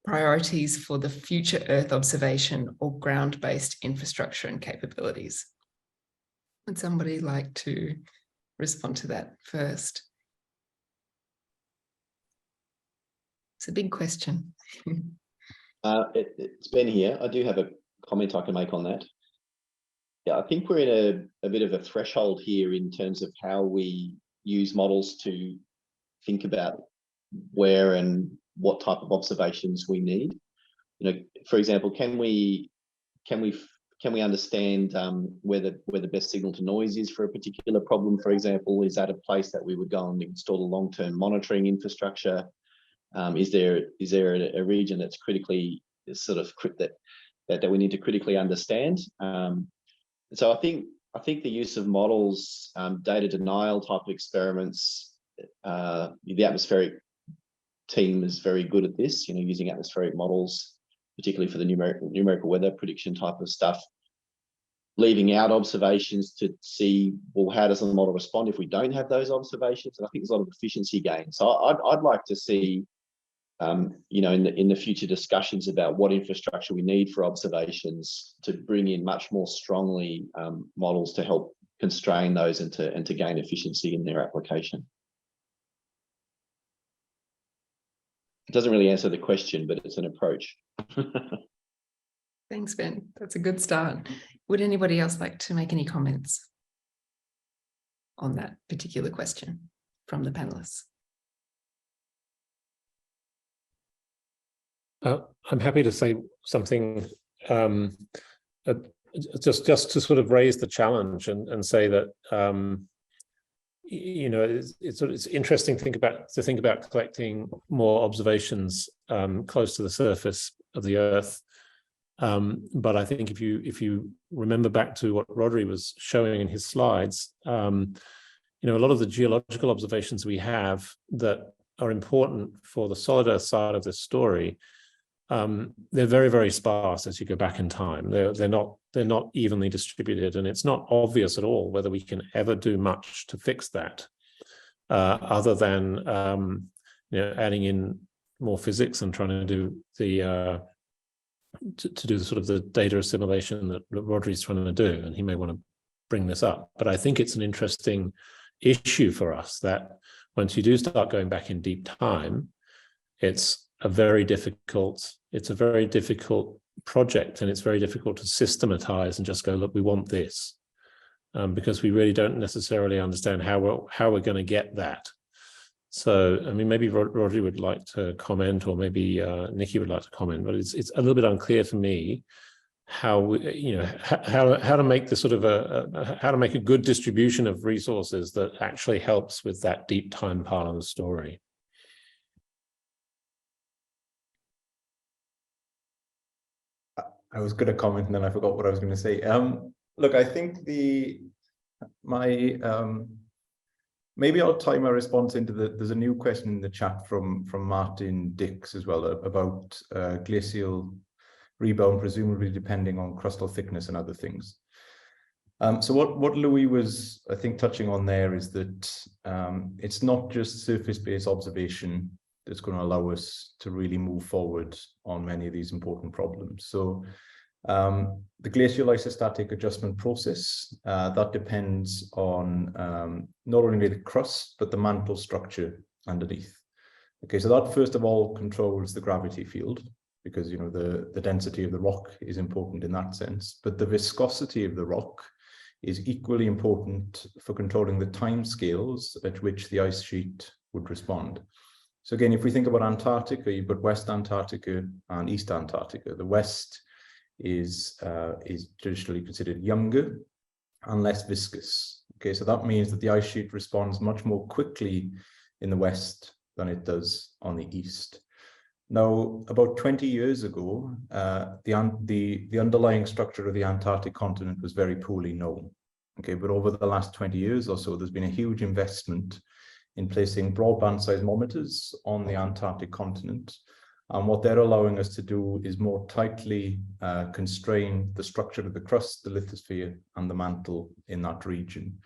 priorities for the future Earth observation or ground-based infrastructure and capabilities? Would somebody like to respond to that first? It's a big question. It's Ben here. I do have a comment I can make on that. Yeah, I think we're in a bit of a threshold here in terms of how we use models to think about where and what type of observations we need. For example, can we can we understand where the best signal to noise is for a particular problem, for example? Is that a place that we would go and install a long-term monitoring infrastructure? Is there a region that's critically sort of that we need to critically understand? So I think the use of models, data denial type of experiments, the atmospheric team is very good at this, using atmospheric models, particularly for the numerical weather prediction type of stuff, leaving out observations to see, well, how does the model respond if we don't have those observations? And I think there's a lot of efficiency gains. So I'd like to see, in the future discussions about what infrastructure we need for observations, to bring in much more strongly models to help constrain those and to gain efficiency in their application. It doesn't really answer the question, but it's an approach. Thanks, Ben. That's a good start. Would anybody else like to make any comments on that particular question from the panelists? I'm happy to say something, just to sort of raise the challenge and say that it's interesting to think about collecting more observations close to the surface of the Earth. But I think if you remember back to what Rhodri was showing in his slides, a lot of the geological observations we have that are important for the solid Earth side of this story, they're very, very sparse as you go back in time. They're not evenly distributed, and it's not obvious at all whether we can ever do much to fix that, other than adding in more physics and trying to do the sort of the data assimilation that Rhodri's trying to do, and he may want to bring this up. But I think it's an interesting issue for us that once you do start going back in deep time, it's a very difficult project, and it's very difficult to systematize and just go, look, we want this, because we really don't necessarily understand how we're going to get that. So, I mean, maybe Rhodri would like to comment, or maybe Nicky would like to comment, but it's a little bit unclear to me how to make the sort of how to make a good distribution of resources that actually helps with that deep time part of the story. I was going to comment and then I forgot what I was going to say. Look, I think maybe I'll tie my response into there's a new question in the chat from Martin Dix as well about glacial rebound, presumably depending on crustal thickness and other things. So what Louis was, I think, touching on there is that it's not just surface-based observation that's going to allow us to really move forward on many of these important problems. So the glacial isostatic adjustment process, that depends on not only the crust, but the mantle structure underneath. Okay, so that first of all controls the gravity field, because the density of the rock is important in that sense, but the viscosity of the rock is equally important for controlling the time scales at which the ice sheet would respond. So again, if we think about Antarctica, you've got West Antarctica and East Antarctica. The West is traditionally considered younger and less viscous. Okay, so that means that the ice sheet responds much more quickly in the West than it does on the East. Now, about 20 years ago, the underlying structure of the Antarctic continent was very poorly known. Okay, but over the last 20 years or so, there's been a huge investment in placing broadband seismometers on the Antarctic continent. And what they're allowing us to do is more tightly constrain the structure of the crust, the lithosphere, and the mantle in that region.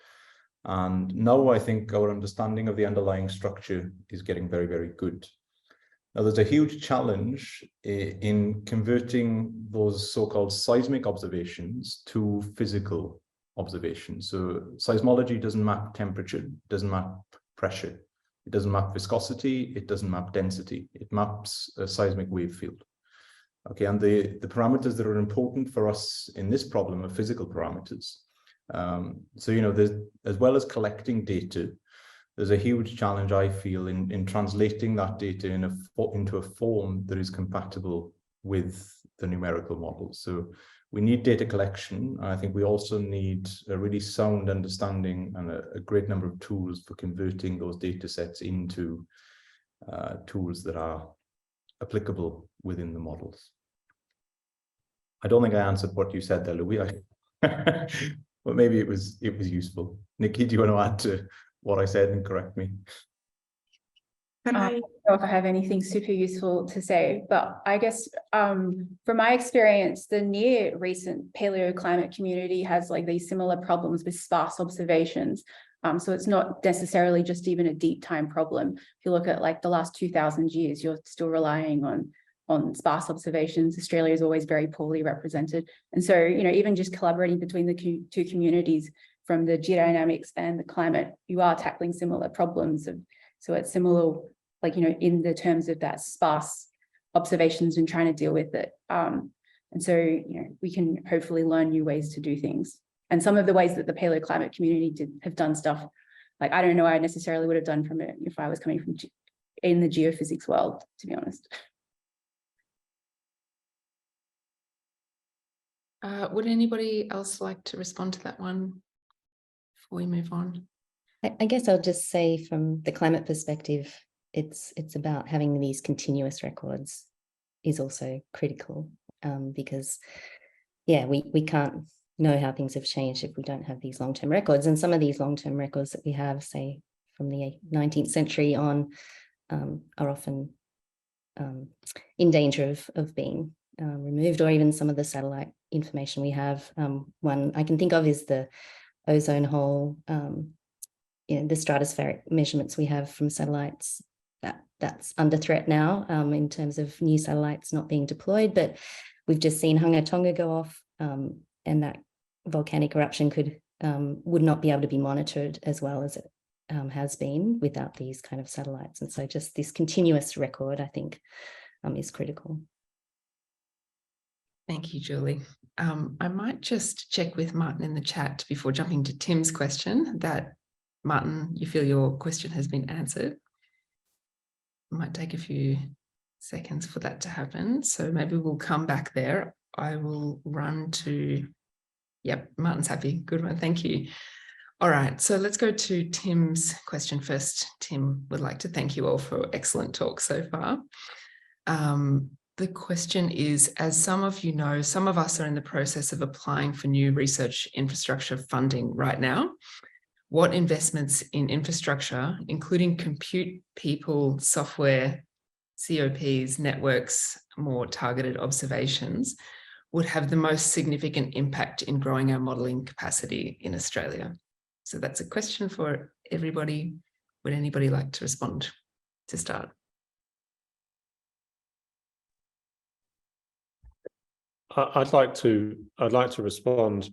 And now I think our understanding of the underlying structure is getting very, very good. Now, there's a huge challenge in converting those so-called seismic observations to physical observations. So seismology doesn't map temperature, doesn't map pressure, it doesn't map viscosity, it doesn't map density, it maps a seismic wave field. Okay, and the parameters that are important for us in this problem are physical parameters. So, there's, as well as collecting data, there's a huge challenge, I feel, in translating that data into a form that is compatible with the numerical models. So We need data collection. I think we also need a really sound understanding and a great number of tools for converting those data sets into tools that are applicable within the models. I don't think I answered what you said there, Louis. But maybe it was useful. Nicky, do you want to add to what I said and correct me? I don't know if I have anything super useful to say, but I guess from my experience, the near recent paleoclimate community has like these similar problems with sparse observations. So it's not necessarily just even a deep time problem. If you look at like the last 2000 years, you're still relying on sparse observations. Australia is always very poorly represented. And so, you know, even just collaborating between the two communities from the geodynamics and the climate, you are tackling similar problems. So it's similar, like, you know, in the terms of that sparse observations and trying to deal with it. And so, you know, we can hopefully learn new ways to do things. And some of the ways that the paleoclimate community have done stuff, like, I don't know, I necessarily would have done from it if I was coming from in the geophysics world, to be honest. Would anybody else like to respond to that one before we move on? I guess I'll just say from the climate perspective, it's about having these continuous records is also critical, because, yeah, we can't know how things have changed if we don't have these long-term records. And some of these long-term records that we have, say, from the 19th century on, are often in danger of being removed, or even some of the satellite information we have. One I can think of is the ozone hole, you know, the stratospheric measurements we have from satellites. That's under threat now, in terms of new satellites not being deployed. But we've just seen Hunga Tonga go off, and that volcanic eruption would not be able to be monitored as well as it has been without these kind of satellites. And so just this continuous record, I think, is critical. Thank you, Julie. I might just check with Martin in the chat before jumping to Tim's question that, Martin, you feel your question has been answered. It might take a few seconds for that to happen. So maybe we'll come back there. I will run to, yep, Martin's happy. Good one, thank you. All right, so let's go to Tim's question first. Tim would like to thank you all for excellent talk so far. The question is, as some of you know, some of us are in the process of applying for new research infrastructure funding right now. What investments in infrastructure, including compute, people, software, COPs, networks, more targeted observations, would have the most significant impact in growing our modelling capacity in Australia? So that's a question for everybody. Would anybody like to respond to start? I'd like to respond,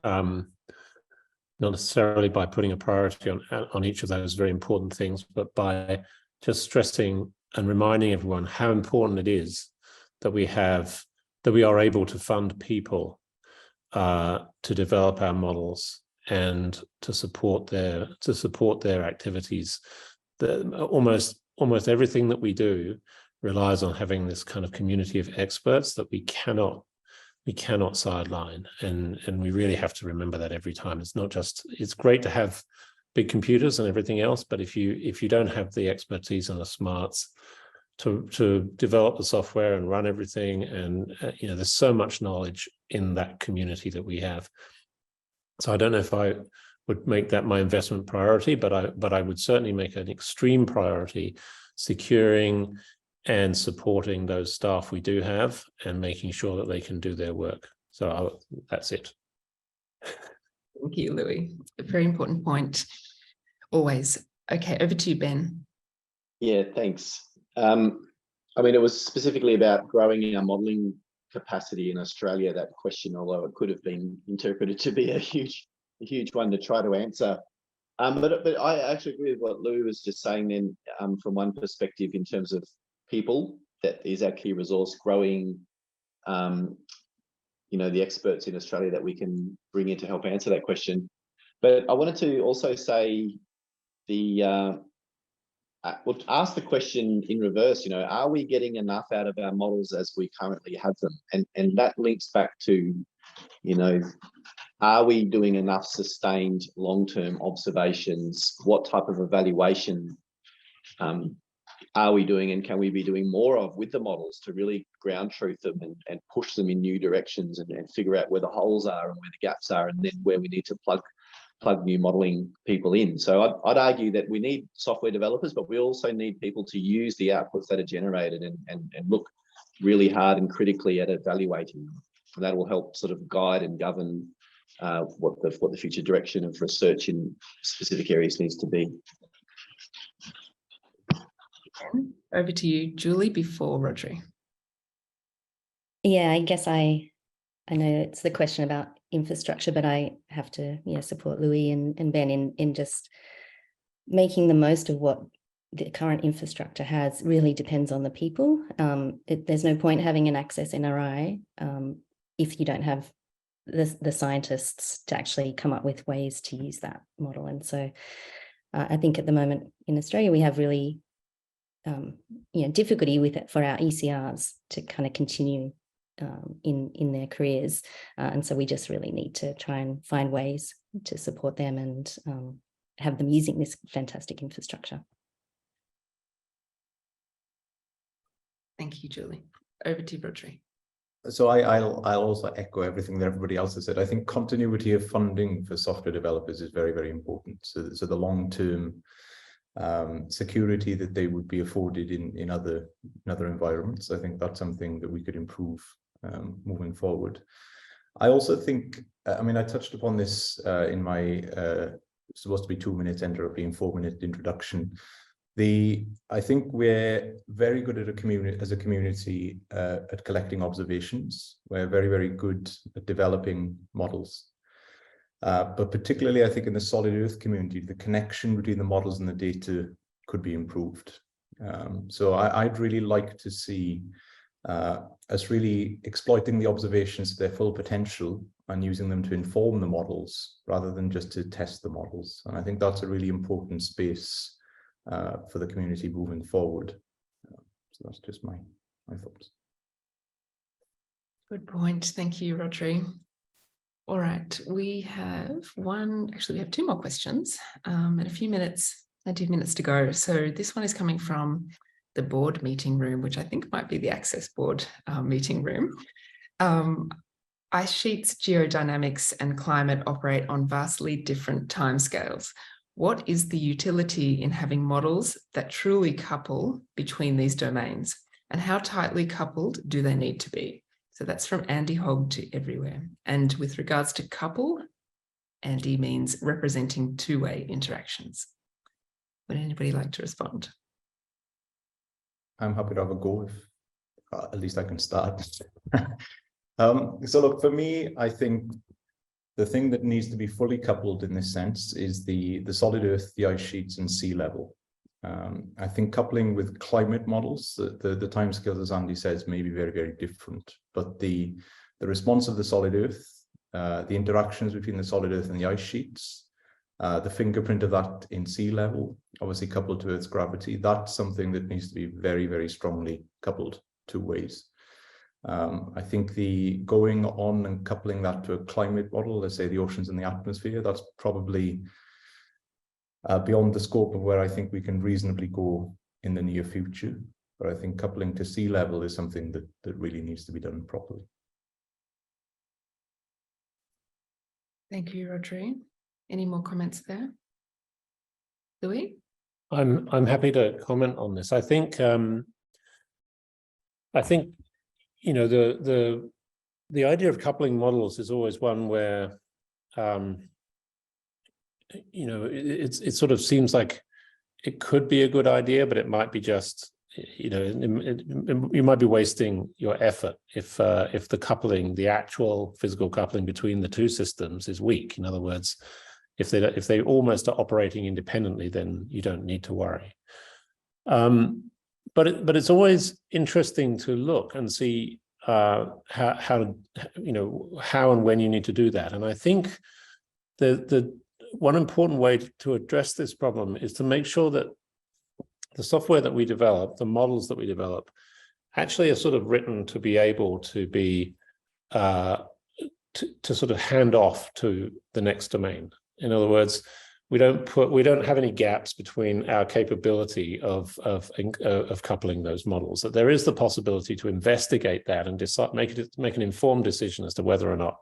not necessarily by putting a priority on each of those very important things, but by just stressing and reminding everyone how important it is that we are able to fund people to develop our models and to support their activities. Almost everything that we do relies on having this kind of community of experts that we cannot sideline, and we really have to remember that every time. It's not just, it's great to have big computers and everything else, but if you don't have the expertise and the smarts to develop the software and run everything, and you know, there's so much knowledge in that community that we have. So I don't know if I would make that my investment priority, but I would certainly make an extreme priority securing and supporting those staff we do have and making sure that they can do their work. So that's it. Thank you, Louis. A very important point, always. Okay, over to you, Ben. Yeah, thanks. I mean, it was specifically about growing our modelling capacity in Australia, that question, although it could have been interpreted to be a huge one to try to answer. But I actually agree with what Louis was just saying then, from one perspective in terms of people, that is our key resource, growing, you know, the experts in Australia that we can bring in to help answer that question. But I wanted to also say we'll ask the question in reverse, you know, are we getting enough out of our models as we currently have them? And that links back to You know, are we doing enough sustained long-term observations? What type of evaluation are we doing, and can we be doing more of with the models to really ground truth them and push them in new directions and figure out where the holes are and where the gaps are, and then where we need to plug new modeling people in. So I'd argue that we need software developers, but we also need people to use the outputs that are generated and look really hard and critically at evaluating. And that will help sort of guide and govern what the future direction of research in specific areas needs to be. Over to you, Julie, before Rhodri. Yeah, I guess I know it's the question about infrastructure, but I have to support Louis and Ben in just making the most of what the current infrastructure has. Really depends on the people. There's no point having an ACCESS-NRI if you don't have the scientists to actually come up with ways to use that model. And so I think at the moment in Australia, we have really difficulty with it for our ECRs to kind of continue in their careers. And so we just really need to try and find ways to support them and have them using this fantastic infrastructure. Thank you, Julie. Over to you, Rhodri. So I'll also echo everything that everybody else has said. I think continuity of funding for software developers is very, very important. So the long-term security that they would be afforded in other environments, I think that's something that we could improve moving forward. I also think, I mean, I touched upon this in my supposed to be 2 minutes, ended up being 4-minute introduction. I think we're very good as a community at collecting observations. We're very, very good at developing models. But particularly, I think in the solid Earth community, the connection between the models and the data could be improved. So I'd really like to see us really exploiting the observations to their full potential and using them to inform the models rather than just to test the models. And I think that's a really important space for the community moving forward. So that's just my thoughts. Good point. Thank you, Rhodri. All right, we have two more questions and a few minutes, 90 minutes to go. So this one is coming from the board meeting room, which I think might be the Access board meeting room. Ice sheets, geodynamics, and climate operate on vastly different timescales. What is the utility in having models that truly couple between these domains? And how tightly coupled do they need to be? So that's from Andy Hogg to everywhere. And with regards to couple, Andy means representing two-way interactions. Would anybody like to respond? I'm happy to have a go if at least I can start. So look, for me, I think the thing that needs to be fully coupled in this sense is the solid Earth, the ice sheets, and sea level. I think coupling with climate models, the timescales, as Andy says, may be very, very different. But the response of the solid Earth, the interactions between the solid Earth and the ice sheets, the fingerprint of that in sea level, obviously coupled to Earth's gravity, that's something that needs to be very, very strongly coupled two ways. I think the going on and coupling that to a climate model, let's say the oceans and the atmosphere, that's probably beyond the scope of where I think we can reasonably go in the near future. But I think coupling to sea level is something that really needs to be done properly. Thank you, Rhodri. Any more comments there? Louis? I'm happy to comment on this. I think you know, the idea of coupling models is always one where you know, it sort of seems like it could be a good idea, but it might be just, you know, you might be wasting your effort if the coupling, the actual physical coupling between the two systems is weak. In other words, if they almost are operating independently, then you don't need to worry. But it's always interesting to look and see how you know, how and when you need to do that. And I think the one important way to address this problem is to make sure that the software that we develop, the models that we develop, actually are sort of written to be able to be to to sort of hand off to the next domain. In other words, we don't have any gaps between our capability of coupling those models. That there is the possibility to investigate that and decide, make an informed decision as to whether or not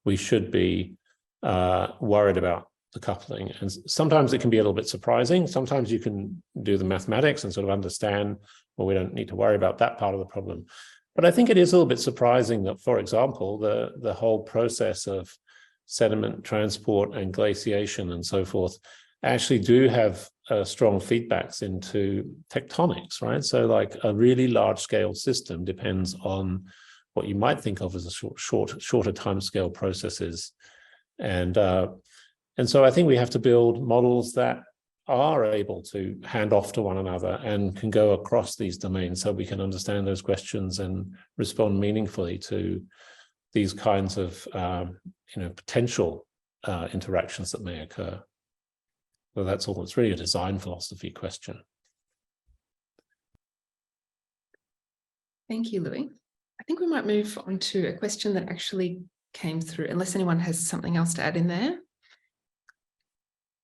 we should be worried about the coupling. And sometimes it can be a little bit surprising. Sometimes you can do the mathematics and sort of understand, well, we don't need to worry about that part of the problem. But I think it is a little bit surprising that, for example, the whole process of sediment transport and glaciation and so forth actually do have strong feedbacks into tectonics, right? So like a really large scale system depends on what you might think of as a shorter time scale processes. And so I think we have to build models that are able to hand off to one another and can go across these domains so we can understand those questions and respond meaningfully to these kinds of potential interactions that may occur. So that's all. It's really a design philosophy question. Thank you, Louis. I think we might move on to a question that actually came through, unless anyone has something else to add in there.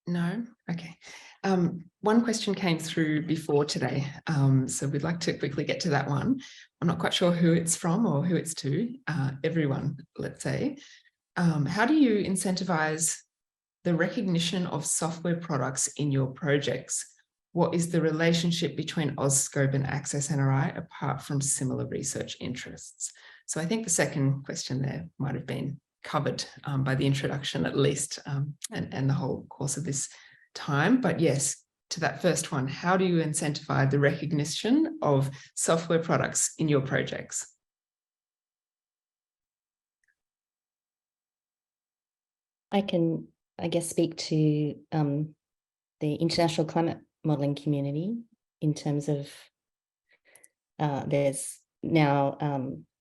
No? Okay. One question came through before today, so we'd like to quickly get to that one. I'm not quite sure who it's from or who it's to, everyone, let's say. How do you incentivize the recognition of software products in your projects? What is the relationship between AuScope and ACCESS-NRI apart from similar research interests? So I think the second question there might have been covered by the introduction at least, and the whole course of this time. But yes, to that first one, how do you incentivize the recognition of software products in your projects? I can, I guess, speak to the international climate modelling community in terms of there's now,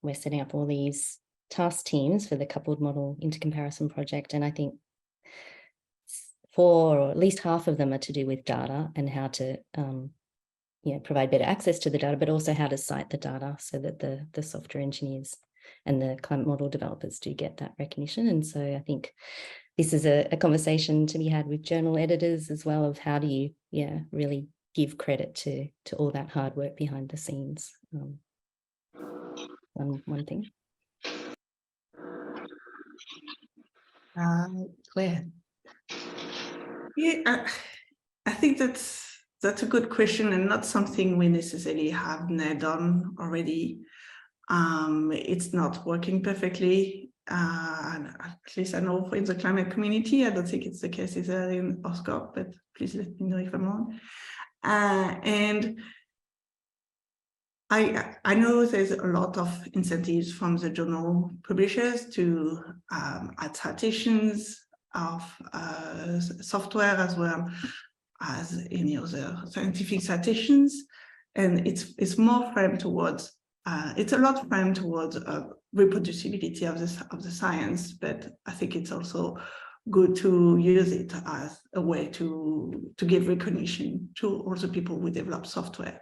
we're setting up all these task teams for the coupled model intercomparison project. And I think 4 or at least half of them are to do with data and how to provide better access to the data, but also how to cite the data so that the software engineers and the climate model developers do get that recognition. And so I think this is a conversation to be had with journal editors as well, of how do you really give credit to all that hard work behind the scenes. One thing. Claire. Yeah, I think that's a good question and not something we necessarily have nailed on already. It's not working perfectly. At least I know in the climate community, I don't think it's the case either in AuScope, but please let me know if I'm wrong. And I know there's a lot of incentives from the journal publishers to add citations of software as well as any other scientific citations, and it's more framed towards it's a lot framed towards reproducibility of the science, but I think it's also good to use it as a way to give recognition to all the people who develop software.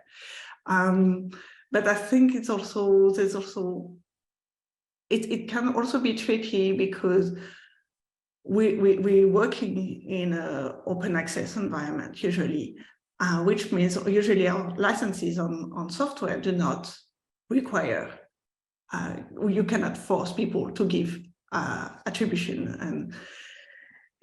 But I think it can also be tricky because we're working in an open access environment usually, which means usually our licenses on software do not require, you cannot force people to give attribution, and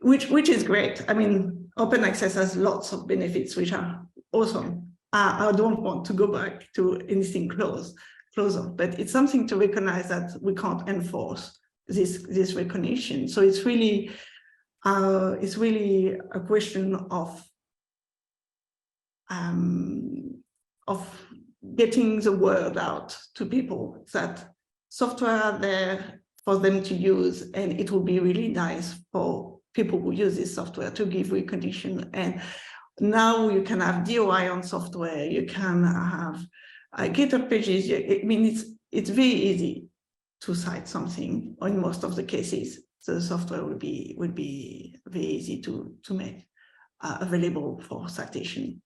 which is great. I mean, open access has lots of benefits which are awesome. I don't want to go back to anything closer, but it's something to recognize that we can't enforce this recognition. So it's really a question of getting the word out to people that software are there for them to use, and it will be really nice for people who use this software to give recognition. And now you can have DOI on software, you can have GitHub pages. I mean, it's very easy to cite something. In most of the cases, the software would be very easy to make available for citation.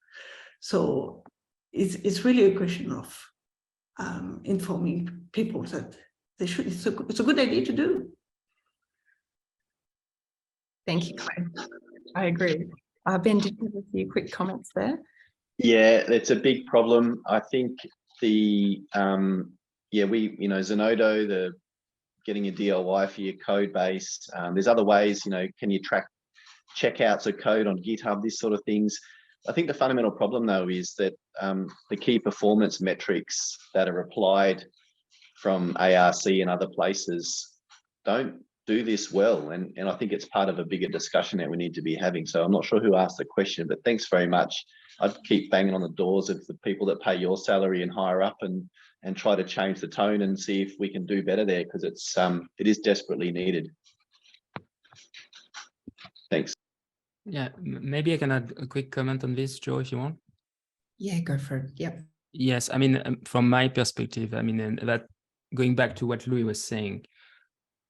So it's really a question of informing people that they should. It's a good idea to do. Thank you, Claire. I agree. Ben, did you have a few quick comments there? Yeah, it's a big problem. I think the Zenodo, the getting a DIY for your code base. There's other ways, can you track checkouts of code on GitHub, this sort of things. I think the fundamental problem though is that the key performance metrics that are applied from ARC and other places don't do this well. And I think it's part of a bigger discussion that we need to be having. So I'm not sure who asked the question, but thanks very much. I'd keep banging on the doors of the people that pay your salary and higher up and try to change the tone and see if we can do better there, because it is desperately needed. Thanks. Yeah, maybe I can add a quick comment on this, Joe, if you want. Yeah, go for it. Yep. Yes, I mean, from my perspective, I mean, and that going back to what Louis was saying,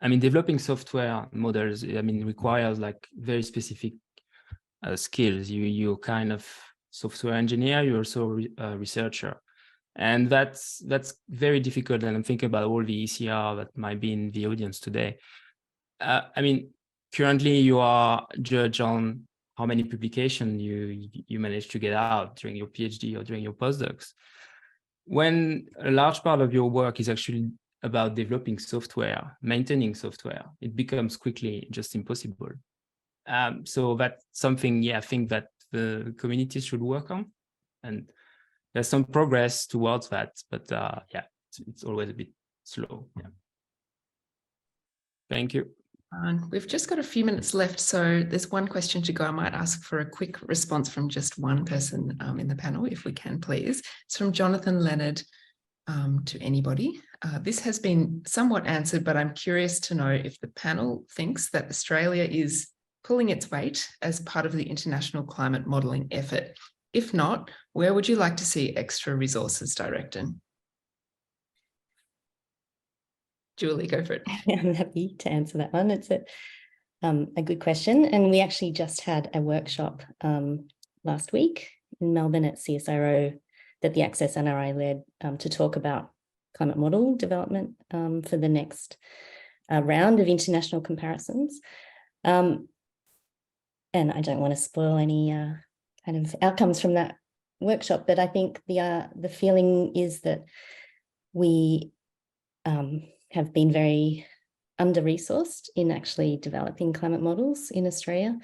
I mean, developing software models, I mean, requires like very specific skills. You're kind of software engineer, you're also a researcher. And that's very difficult. And I'm thinking about all the ECR that might be in the audience today. I mean, currently you are judged on how many publications you manage to get out during your PhD or during your postdocs. When a large part of your work is actually about developing software, maintaining software, it becomes quickly just impossible. So that's something, yeah, I think that the community should work on. And there's some progress towards that, but yeah, it's always a bit slow. Yeah. Thank you. We've just got a few minutes left, so there's one question to go. I might ask for a quick response from just one person in the panel, if we can, please. It's from Jonathan Leonard to anybody. This has been somewhat answered, but I'm curious to know if the panel thinks that Australia is pulling its weight as part of the international climate modelling effort. If not, where would you like to see extra resources directed? Julie, go for it. I'm happy to answer that one. It's a good question. And we actually just had a workshop last week in Melbourne at CSIRO that the ACCESS-NRI led to talk about climate model development for the next round of international comparisons. And I don't want to spoil any kind of outcomes from that workshop, but I think the feeling is that we have been very under-resourced in actually developing climate models in Australia.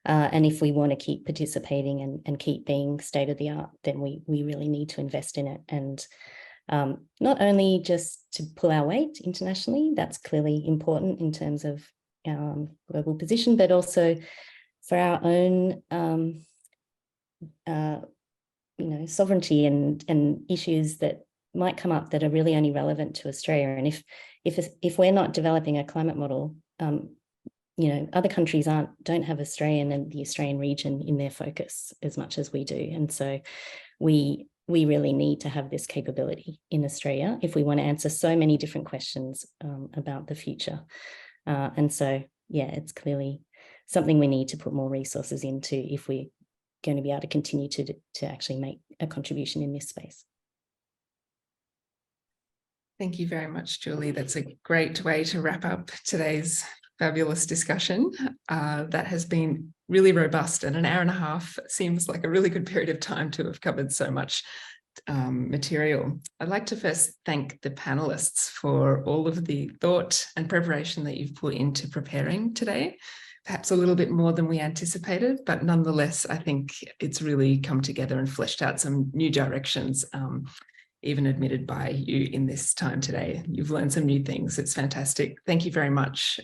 And if we want to keep participating and keep being state-of-the-art, then we really need to invest in it. And not only just to pull our weight internationally, that's clearly important in terms of global position, but also for our own sovereignty and issues that might come up that are really only relevant to Australia. And if we're not developing a climate model, other countries don't have Australian and the Australian region in their focus as much as we do. And so we really need to have this capability in Australia if we want to answer so many different questions about the future. And so, yeah, it's clearly something we need to put more resources into if we're going to be able to continue to actually make a contribution in this space. Thank you very much, Julie. That's a great way to wrap up today's fabulous discussion. That has been really robust, and an hour and a half seems like a really good period of time to have covered so much material. I'd like to first thank the panelists for all of the thought and preparation that you've put into preparing today. Perhaps a little bit more than we anticipated, but nonetheless, I think it's really come together and fleshed out some new directions, even admitted by you in this time today. You've learned some new things. It's fantastic. Thank you very much.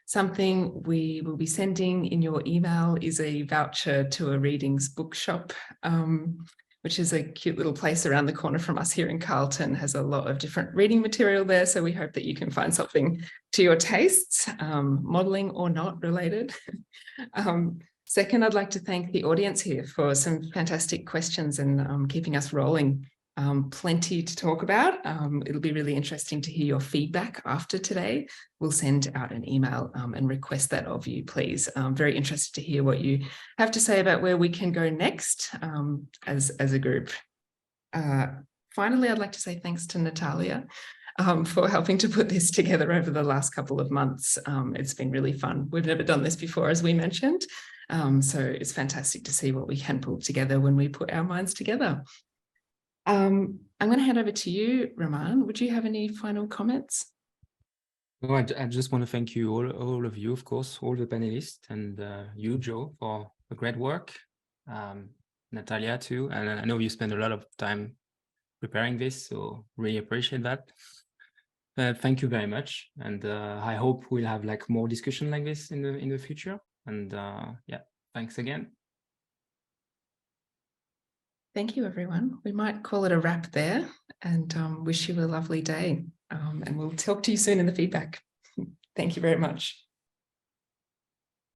Something we will be sending in your email is a voucher to a readings bookshop, which is a cute little place around the corner from us here in Carlton. Has a lot of different reading material there. So we hope that you can find something to your tastes, modelling or not related. Second, I'd like to thank the audience here for some fantastic questions and keeping us rolling. Plenty to talk about. It'll be really interesting to hear your feedback after today. We'll send out an email and request that of you, please. I'm very interested to hear what you have to say about where we can go next as a group. Finally, I'd like to say thanks to Natalia for helping to put this together over the last couple of months. It's been really fun. We've never done this before, as we mentioned. So it's fantastic to see what we can pull together when we put our minds together. I'm going to hand over to you, Romain. Would you have any final comments? No, I just want to thank you, all of you, of course, all the panelists, and you, Joe, for the great work. Natalia, too. And I know you spend a lot of time preparing this, so really appreciate that. Thank you very much. And I hope we'll have like more discussion like this in the future. And yeah, thanks again. Thank you, everyone. We might call it a wrap there, and wish you a lovely day. And we'll talk to you soon in the feedback. Thank you very much.